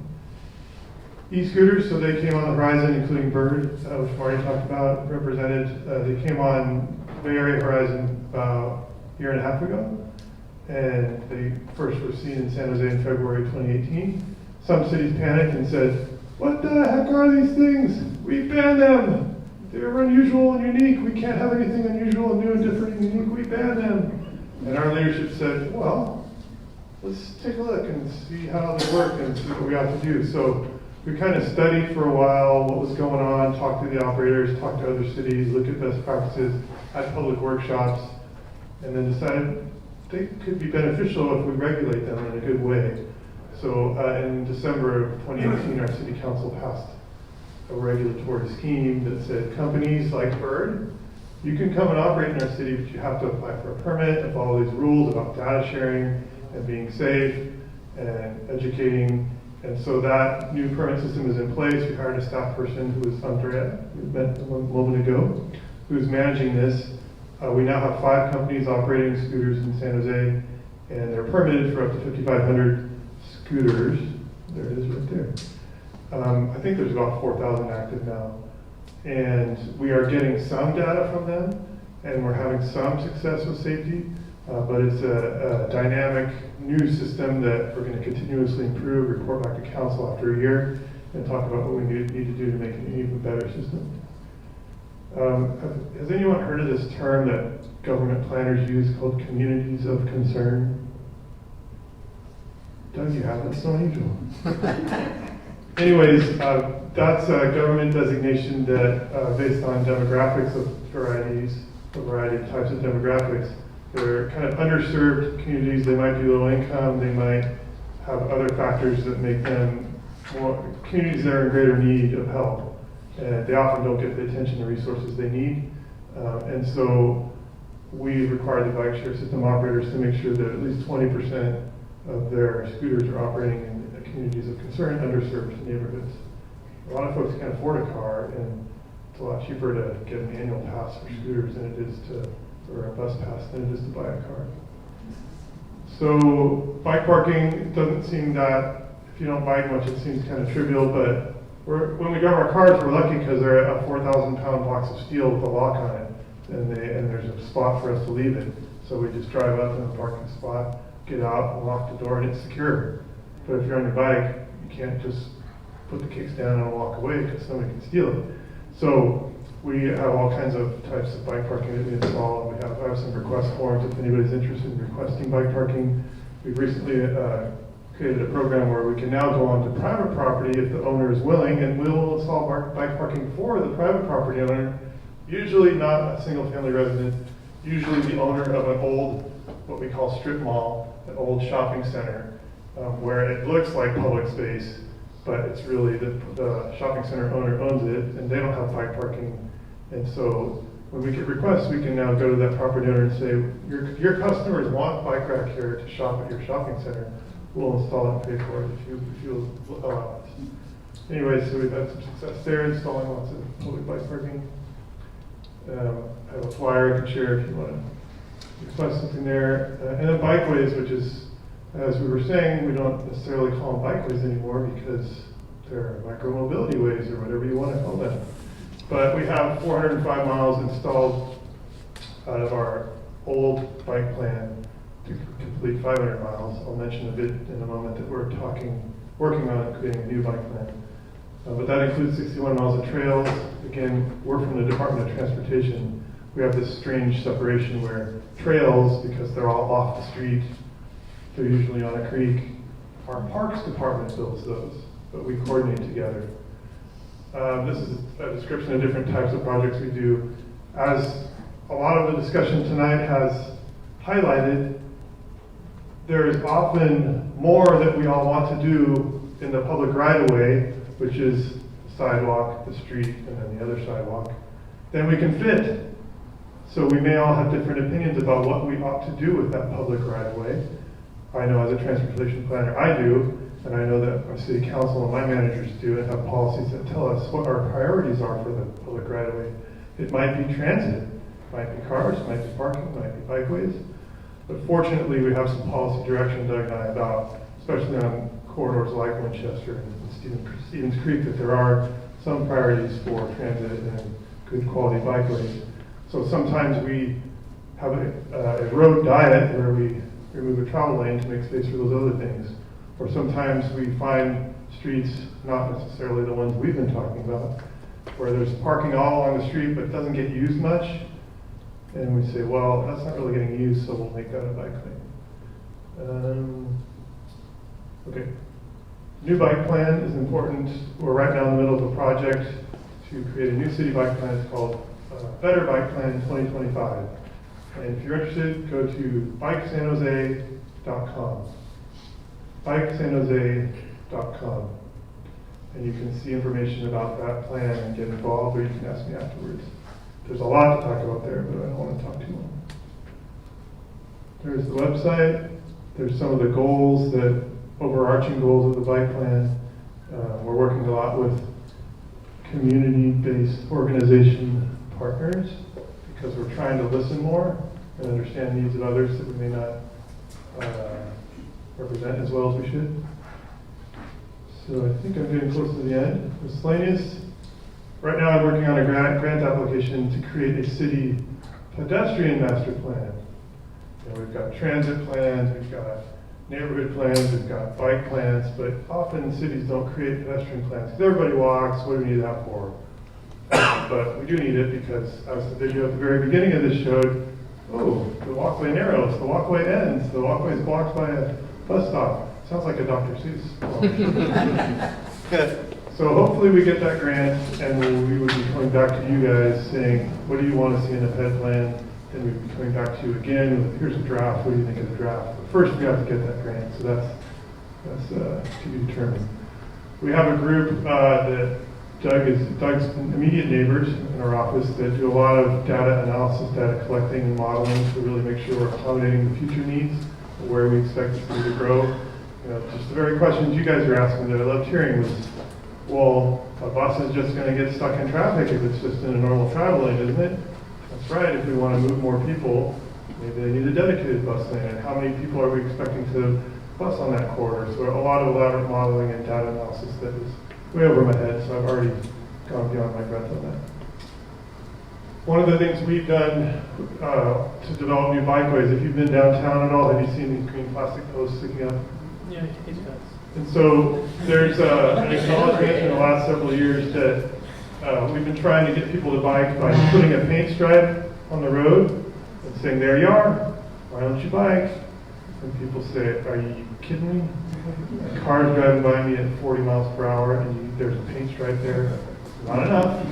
E-scooters, so they came on the horizon, including Bird, which Marty talked about, represented. They came on Bay Area horizon about a year and a half ago, and they first were seen in San Jose in February 2018. Some cities panicked and said, what the heck are these things? We banned them. They're unusual and unique. We can't have anything unusual and new and different and unique. We banned them. And our leadership said, well, let's take a look and see how they work and see what we have to do. So we kind of studied for a while what was going on, talked to the operators, talked to other cities, looked at best practices, had public workshops, and then decided they could be beneficial if we regulate them in a good way. So in December of 2018, our city council passed a regulatory scheme that said companies like Bird, you can come and operate in our city, but you have to apply for a permit and follow these rules about data sharing and being safe and educating. And so that new permit system is in place. We hired a staff person who is Andrea, who we met a moment ago, who's managing this. We now have 5 companies operating scooters in San Jose, and they're permitted for up to 5,500 scooters. There it is right there. I think there's about 4,000 active now. And we are getting some data from them, and we're having some success with safety, but it's a dynamic new system that we're going to continuously improve, report back to council after a year, and talk about what we need to do to make it an even better system. Has anyone heard of this term that government planners use called communities of concern? Doug, you have it, so unusual. Anyways, that's a government designation that, based on demographics of a variety of types of demographics, they're kind of underserved communities. They might be low income, they might have other factors that make them more communities that are in greater need of help. And they often don't get the attention and resources they need. And so we require the bike share system operators to make sure that at least 20% of their scooters are operating in communities of concern, underserved neighborhoods. A lot of folks can't afford a car, and it's a lot cheaper to get an annual pass for scooters than it is or a bus pass than it is to buy a car. So bike parking doesn't seem that, if you don't bike much, it seems kind of trivial, but when we drive our cars, we're lucky because they're a 4,000-pound box of steel with a lock on it, and there's a spot for us to leave it. So we just drive up in a parking spot, get out, and lock the door, and it's secure. But if you're on your bike, you can't just put the kicks down and walk away because somebody can steal it. So we have all kinds of types of bike parking that we install. I have some request forms if anybody's interested in requesting bike parking. We've recently created a program where we can now go onto private property if the owner is willing, and we'll install bike parking for the private property owner, usually not a single family resident, usually the owner of an old, what we call strip mall, an old shopping center, where it looks like public space, but it's really the shopping center owner owns it, and they don't have bike parking. And so when we get requests, we can now go to that property owner and say, your customers want bike rack here to shop at your shopping center. We'll install it and pay for it if you allow us. Anyway, so we've had some success there, installing lots of public bike parking. I have a flyer I can share if you want to request something there. And then bikeways, which is, as we were saying, we don't necessarily call them bikeways anymore because they're micro-mobility ways or whatever you want to call them. But we have 405 miles installed out of our old bike plan to complete 500 miles. I'll mention a bit in a moment that we're working on creating a new bike plan. But that includes 61 miles of trails. Again, we're from the Department of Transportation. We have this strange separation where trails, because they're all off the street, they're usually on a creek. Our Parks Department builds those, but we coordinate together. This is a description of different types of projects we do. As a lot of the discussion tonight has highlighted, there is often more that we all want to do in the public right-of-way, which is the sidewalk, the street, and then the other sidewalk, than we can fit. So we may all have different opinions about what we ought to do with that public right-of-way. I know as a transportation planner I do, and I know that our city council and my managers do, and have policies that tell us what our priorities are for the public right-of-way. It might be transit, it might be cars, it might be parking, it might be bikeways. But fortunately, we have some policy direction, Doug and I, about, especially on corridors like Winchester and Stevens Creek, that there are some priorities for transit and good quality bikeways. So sometimes we have a road diet where we remove a travel lane to make space for those other things. Or sometimes we find streets, not necessarily the ones we've been talking about, where there's parking all along the street but doesn't get used much. And we say, well, that's not really getting used, so we'll make that a bike lane. Okay. New bike plan is important. We're right now in the middle of a project to create a new city bike plan. It's called Better Bike Plan 2025. And if you're interested, go to bikesanjose.com. bikesanjose.com. And you can see information about that plan and get involved, or you can ask me afterwards. There's a lot to talk about there, but I don't want to talk too long. There's the website. There's some of the goals, the overarching goals of the bike plan. We're working a lot with community-based organization partners because we're trying to listen more and understand needs of others that we may not represent as well as we should. So I think I'm getting close to the end. Miscellaneous. Right now I'm working on a grant application to create a city pedestrian master plan. We've got transit plans, we've got neighborhood plans, we've got bike plans, but often cities don't create pedestrian plans because everybody walks. What do we need that for? But we do need it because, as the video at the very beginning of this showed, oh, the walkway narrows, the walkway ends, the walkway is blocked by a bus stop. Sounds like a Dr. Seuss. So hopefully we get that grant, and we would be coming back to you guys saying, what do you want to see in the PED plan? Then we'd be coming back to you again with, here's a draft, what do you think of the draft? But first we have to get that grant, so that's to be determined. We have a group that Doug's immediate neighbors in our office that do a lot of data analysis, data collecting and modeling to really make sure we're accommodating the future needs, where we expect the city to grow. Just the very questions you guys are asking that I loved hearing was, well, a bus is just going to get stuck in traffic if it's just in a normal travel lane, isn't it? That's right. If we want to move more people, maybe they need a dedicated bus lane. And how many people are we expecting to bus on that corridor? So a lot of elaborate modeling and data analysis that is way over my head, so I've already gone beyond my breath on that. One of the things we've done to develop new bikeways, if you've been downtown at all, have you seen these green plastic posts sticking up? Yeah, it does. And so there's an acknowledgement in the last several years that we've been trying to get people to bike by putting a paint stripe on the road and saying, there you are, why don't you bike? And people say, are you kidding me? A car's driving by me at 40 miles per hour and there's a paint stripe there. Not enough.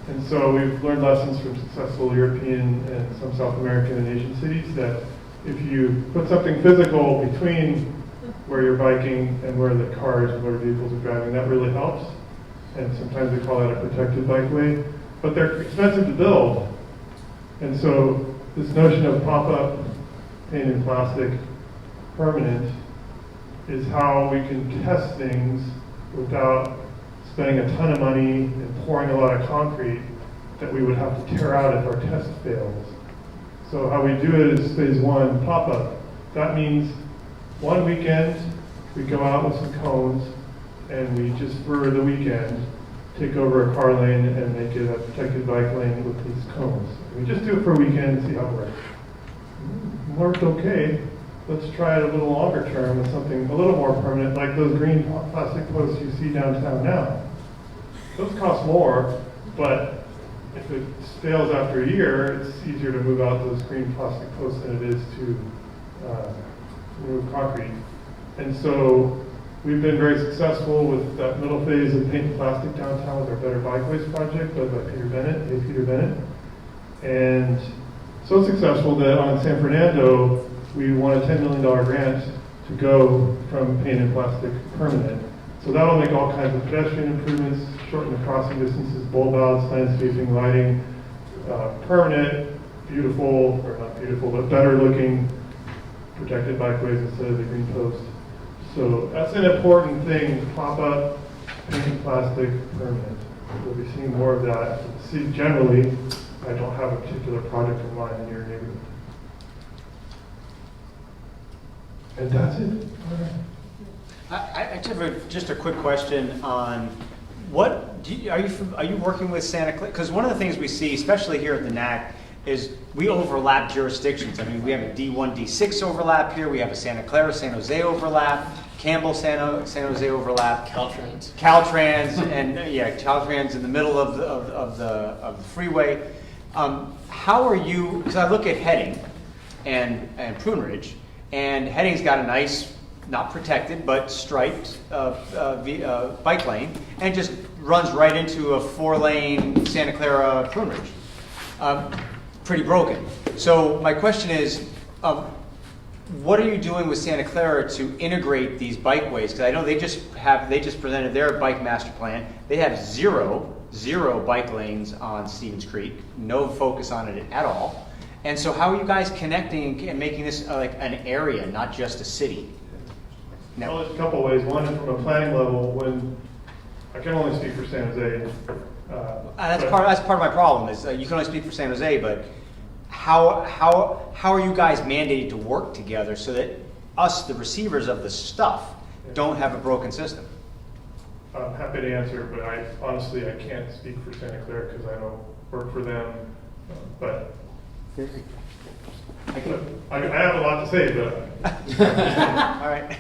And so we've learned lessons from successful European and some South American and Asian cities that if you put something physical between where you're biking and where the cars and motor vehicles are driving, that really helps. And sometimes they call that a protected bikeway, but they're expensive to build. And so this notion of pop-up painted plastic permanent is how we can test things without spending a ton of money and pouring a lot of concrete that we would have to tear out if our test fails. So how we do it is phase one, pop-up. That means one weekend we go out with some cones and we just for the weekend take over a car lane and make it a protected bike lane with these cones. We just do it for a weekend and see how it works. It worked okay. Let's try it a little longer term with something a little more permanent, like those green plastic posts you see downtown now. Those cost more, but if it fails after a year, it's easier to move out those green plastic posts than it is to remove concrete. And so we've been very successful with that middle phase of painted plastic downtown with our Better Bikeways project led by Peter Bennett. And so successful that on San Fernando, we won a $10 million grant to go from painted plastic permanent. So that'll make all kinds of pedestrian improvements, shorten the crossing distances, bulb outs, landscaping, lighting, permanent, beautiful, or not beautiful, but better looking protected bikeways instead of the green post. So that's an important thing, pop up, painted plastic, permanent. We'll be seeing more of that. See, generally, I don't have a particular project in mind in your neighborhood. And that's it. I just have just a quick question on what are you working with Santa Clara? Because one of the things we see, especially here at the NAC, is we overlap jurisdictions. I mean, we have a D1, D6 overlap here. We have a Santa Clara, San Jose overlap, Campbell, San Jose overlap, Caltrans, and yeah, Caltrans in the middle of the freeway. How are you, because I look at Heading and Prune Ridge, and Heading's got a nice, not protected, but striped bike lane, and just runs right into a 4-lane Santa Clara Prune Ridge. Pretty broken. So my question is, what are you doing with Santa Clara to integrate these bikeways? Because I know they just presented their bike master plan. They have zero bike lanes on Stevens Creek, no focus on it at all. And so how are you guys connecting and making this like an area, not just a city? Well, there's a couple ways. One is from a planning level, when I can only speak for San Jose. That's part of my problem is you can only speak for San Jose, but how are you guys mandated to work together so that us, the receivers of the stuff, don't have a broken system? I'm happy to answer, but honestly I can't speak for Santa Clara because I don't work for them. But I have a lot to say, but all right.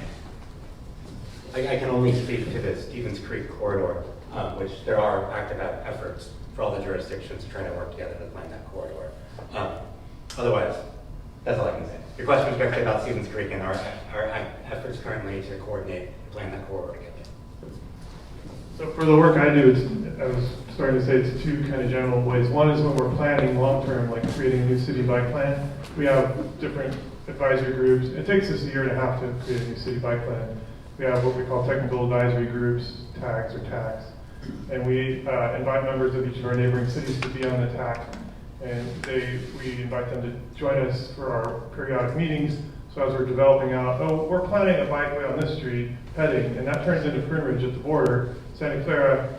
I can only speak to the Stevens Creek corridor, which there are active efforts for all the jurisdictions trying to work together to plan that corridor. Otherwise, that's all I can say. Your question was basically about Stevens Creek and our efforts currently to coordinate and plan that corridor together. So for the work I do, I was starting to say it's two kind of general ways. One is when we're planning long-term, like creating a new city bike plan. We have different advisory groups. It takes us a year and a half to create a new city bike plan. We have what we call technical advisory groups, TAGs or TACs. And we invite members of each of our neighboring cities to be on the TAC. And we invite them to join us for our periodic meetings. So as we're developing out, we're planning a bikeway on this street, Heading, and that turns into Prune Ridge at the border. Santa Clara,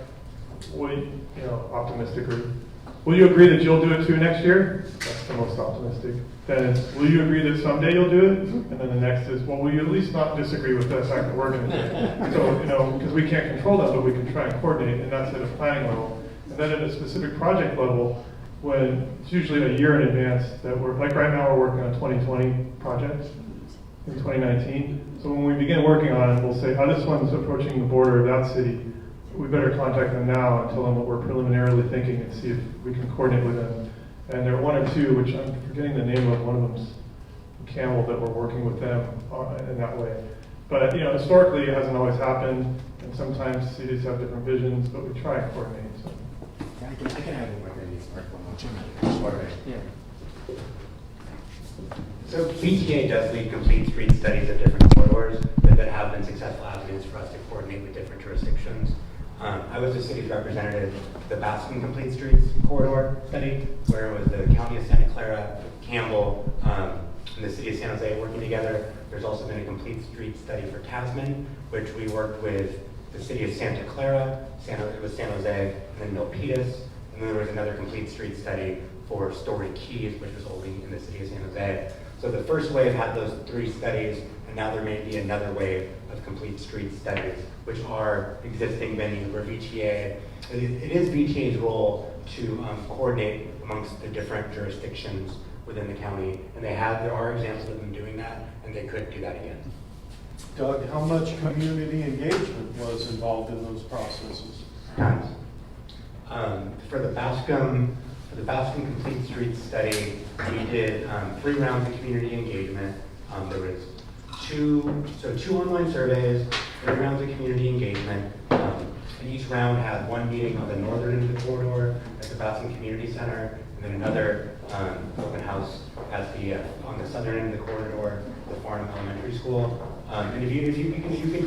optimistic group. Will you agree that you'll do it too next year? That's the most optimistic. Then it's, will you agree that someday you'll do it? And then the next is, well, will you at least not disagree with the fact that we're going to do it? So, because we can't control them, but we can try and coordinate, and that's at a planning level. And then at a specific project level, when it's usually a year in advance that we're, like right now we're working on 2020 projects in 2019. So when we begin working on it, we'll say, this one's approaching the border of that city. We better contact them now and tell them what we're preliminarily thinking and see if we can coordinate with them. And there are one or two, which I'm forgetting the name of, one of them's Campbell, that we're working with them in that way. But historically it hasn't always happened, and sometimes cities have different visions, but we try and coordinate. So. I can add one more thing. So BTA does lead complete street studies of different corridors that have been successful avenues for us to coordinate with different jurisdictions. I was the city's representative the Bascom Complete Streets Corridor study, where it was the County of Santa Clara, Campbell, and the City of San Jose working together. There's also been a complete street study for Tasman, which we worked with the City of Santa Clara, it was San Jose, and then Milpitas. And then there was another complete street study for Story Keys, which was only in the City of San Jose. So the first wave had those 3 studies, and now there may be another wave of complete street studies, which are existing venues where VTA, it is VTA's role to coordinate amongst the different jurisdictions within the county, and there are examples of them doing that, and they could do that again. Doug, how much community engagement was involved in those processes? Tons. For the Bascom Complete Street Study, we did 3 rounds of community engagement. There was 2 online surveys, 3 rounds of community engagement. And each round had 1 meeting on the northern end of the corridor at the Bascom Community Center, and then another open house on the southern end of the corridor, the Farnham Elementary School. And if you can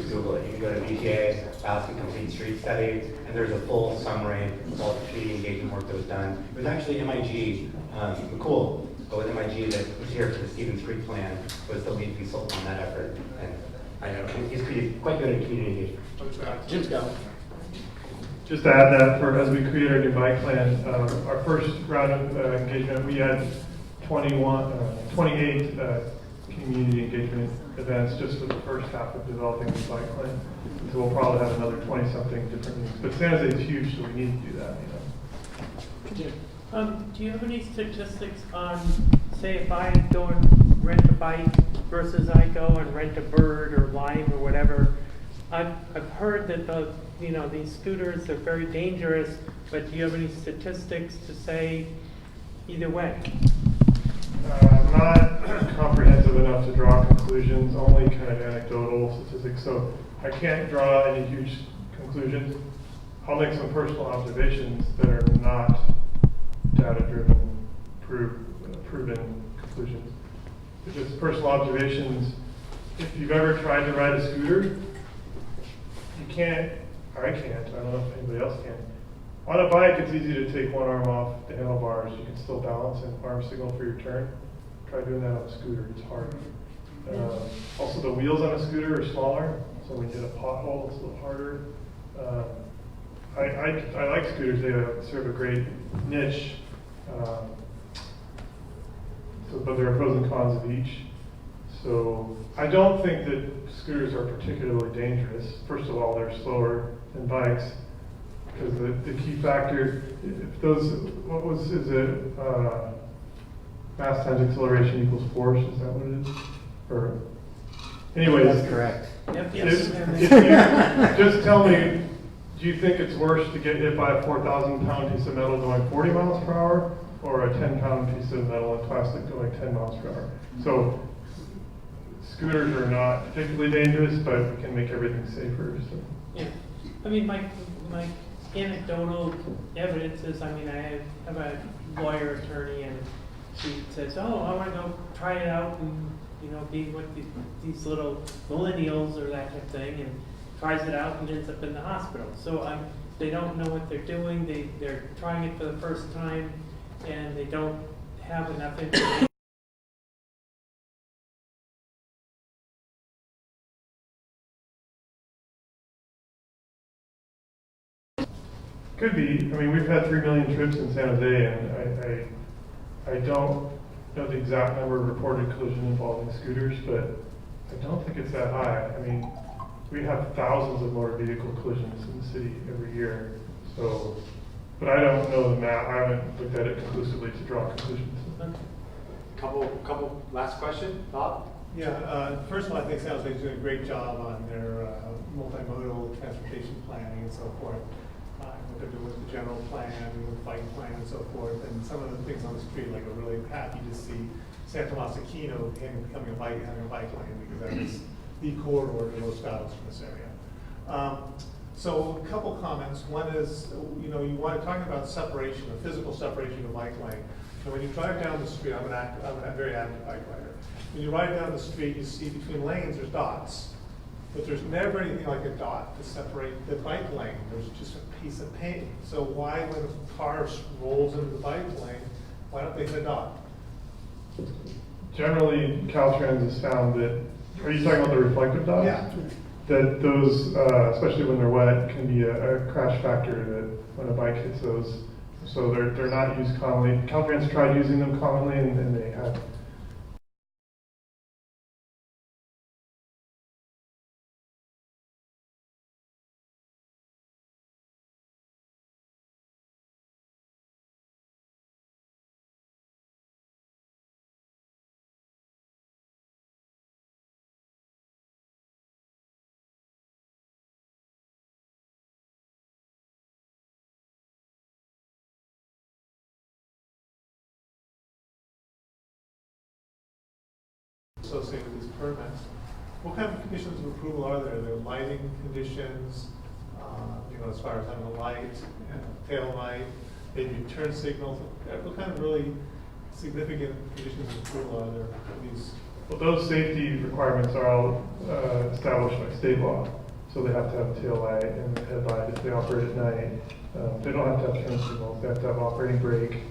Google it. You can go to VTA, Bascom Complete Street Study, and there's a full summary of all the community engagement work that was done. It was actually MIG, McCool, but with MIG that was here for the Stevens Creek plan, was the lead consultant on that effort. And I know he's quite good at community engagement. Jim's go. Just to add that, as we created our new bike plan, our first round of engagement, we had 28 community engagement events just for the first half of developing the bike plan. So we'll probably have another 20-something different things. But San Jose is huge, so we need to do that. Do you have any statistics on, say, if I go and rent a bike versus I go and rent a Bird or Lime or whatever? I've heard that these scooters are very dangerous, but do you have any statistics to say either way? Not comprehensive enough to draw conclusions, only kind of anecdotal statistics. So I can't draw any huge conclusions. I'll make some personal observations that are not data-driven, proven conclusions. It's just personal observations. If you've ever tried to ride a scooter, you can't, I can't, I don't know if anybody else can. On a bike, it's easy to take one arm off the handlebars. You can still balance and arm signal for your turn. Try doing that on a scooter, it's hard. Also, the wheels on a scooter are smaller, so when you hit a pothole, it's a little harder. I like scooters, they serve a great niche. But there are pros and cons of each. So I don't think that scooters are particularly dangerous. First of all, they're slower than bikes. Because the key factor, if those, is it mass times acceleration equals force, is that what it is? Or, anyways. That's correct. Yep. If you just tell me, do you think it's worse to get hit by a 4,000-pound piece of metal going 40 miles per hour, or a 10-pound piece of metal and plastic going 10 miles per hour? So scooters are not particularly dangerous, but we can make everything safer. So. Yeah, I mean, my anecdotal evidence is, I mean, I have a lawyer attorney, and she says, "Oh, I want to go try it out and be with these little millennials or that type of thing," and tries it out and ends up in the hospital. So they don't know what they're doing. They're trying it for the first time, and they don't have enough information. Could be. I mean, we've had 3 million trips in San Jose, and I don't know the exact number of reported collisions involving scooters, but I don't think it's that high. I mean, we have thousands of motor vehicle collisions in the city every year. So, but I don't know the math. I haven't looked at it conclusively to draw conclusions. Couple last question, Bob? Yeah, first of all, I think San Jose's doing a great job on their multimodal transportation planning and so forth. What they're doing with the general plan, with the bike plan and so forth, and some of the things on the street, like I'm really happy to see San Tomas Aquino having a bike lane, because that is the corridor to most travels from this area. So a couple comments. One is, you want to talk about separation, a physical separation of the bike lane. So when you drive down the street, I'm a very active bike rider. When you ride down the street, you see between lanes there's dots. But there's never anything like a dot to separate the bike lane. There's just a piece of paint. So why, when a car rolls into the bike lane, why don't they hit a dot? Generally, Caltrans has found that, are you talking about the reflective dots? Yeah. That those, especially when they're wet, can be a crash factor that when a bike hits those. So they're not used commonly. Caltrans tried using them commonly, and they had. Associated with these permits. What kind of conditions of approval are there? There are lighting conditions, as far as having a light, tail light, maybe turn signals. What kind of really significant conditions of approval are there for these? Well, those safety requirements are all established by state law. So they have to have a tail light and a headlight if they operate at night. They don't have to have turn signals. They have to have operating brake.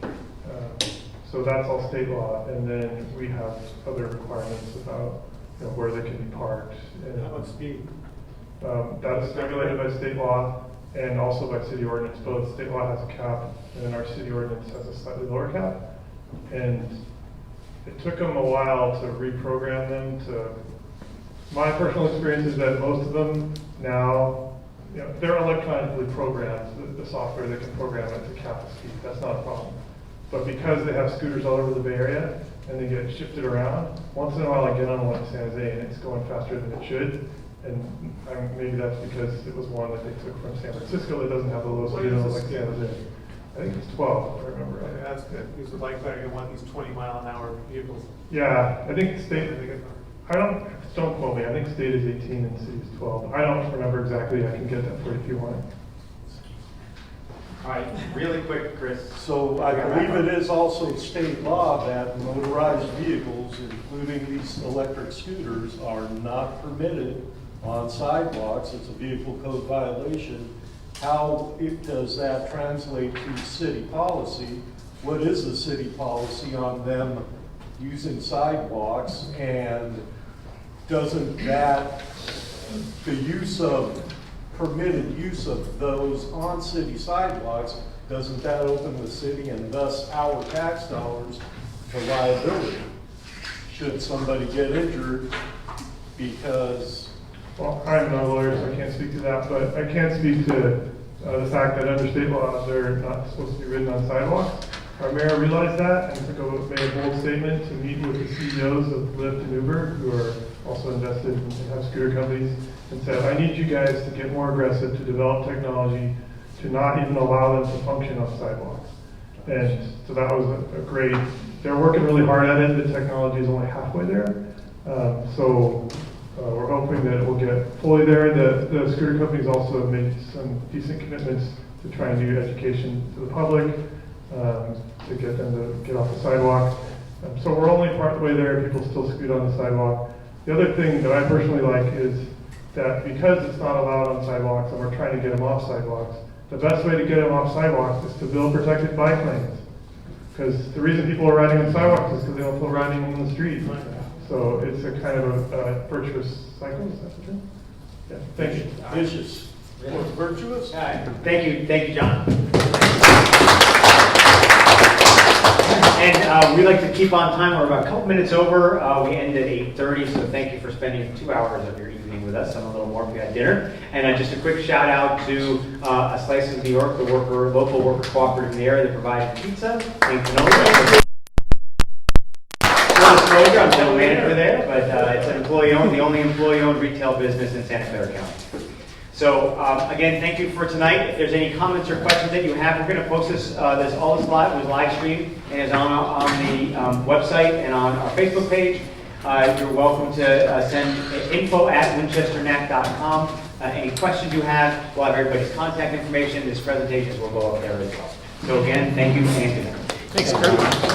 So that's all state law, and then we have other requirements about where they can be parked. And how about speed? That is regulated by state law and also by city ordinance. Both state law has a cap, and then our city ordinance has a slightly lower cap. And it took them a while to reprogram them to. My personal experience is that most of them now, they're electronically programmed. The software, they can program it to cap the speed. That's not a problem. But because they have scooters all over the Bay Area and they get shifted around, once in a while I get on one in San Jose and it's going faster than it should. And maybe that's because it was one that they took from San Francisco that doesn't have the low speed limit like San Jose. I think it's 12, if I remember right. Yeah, that's good, because like, you want these 20-mile-an-hour vehicles. Yeah, I think state, don't quote me, I think state is 18 and city is 12. I don't remember exactly, I can get that for you if you want. All right, really quick, Chris. So I believe it is also state law that motorized vehicles, including these electric scooters, are not permitted on sidewalks. It's a vehicle code violation. How does that translate to city policy? What is the city policy on them using sidewalks? And doesn't that, the use of permitted use of those on city sidewalks, doesn't that open the city and thus our tax dollars to liability? Should somebody get injured because... Well, I'm not a lawyer, so I can't speak to that, but I can speak to the fact that under state law, they're not supposed to be ridden on sidewalks. Our mayor realized that and made a bold statement to meet with the CEOs of Lyft and Uber, who are also invested and have scooter companies, and said, I need you guys to get more aggressive to develop technology to not even allow them to function on sidewalks. And so that was a great, they're working really hard at it. The technology is only halfway there. We're hoping that it will get fully there. The scooter companies also have made some decent commitments to try and do education to the public, to get them to get off the sidewalk. So we're only part of the way there. People still scoot on the sidewalk. The other thing that I personally like is that because it's not allowed on sidewalks and we're trying to get them off sidewalks, the best way to get them off sidewalks is to build protected bike lanes. Because the reason people are riding on sidewalks is because they don't feel riding on the street. So it's a kind of a virtuous cycle, is that true? Yeah, thank you. Vicious. Or virtuous? Thank you, John. And we like to keep on time. We're about a couple minutes over. We end at 8:30, so thank you for spending 2 hours of your evening with us and a little more if you had dinner. And just a quick shout out to A Slice of New York, the local worker cooperative in the area that provides pizza. Thanks to Noah. I'm the manager there, but it's an employee-owned, the only employee-owned retail business in Santa Clara County. So again, thank you for tonight. If there's any comments or questions that you have, we're going to post this. All this live stream and is on the website and on our Facebook page. You're welcome to send info@winchesternac.com. Any questions you have, we'll have everybody's contact information. This presentation will go up there as well. So again, thank you and good night. Thanks, Kurt.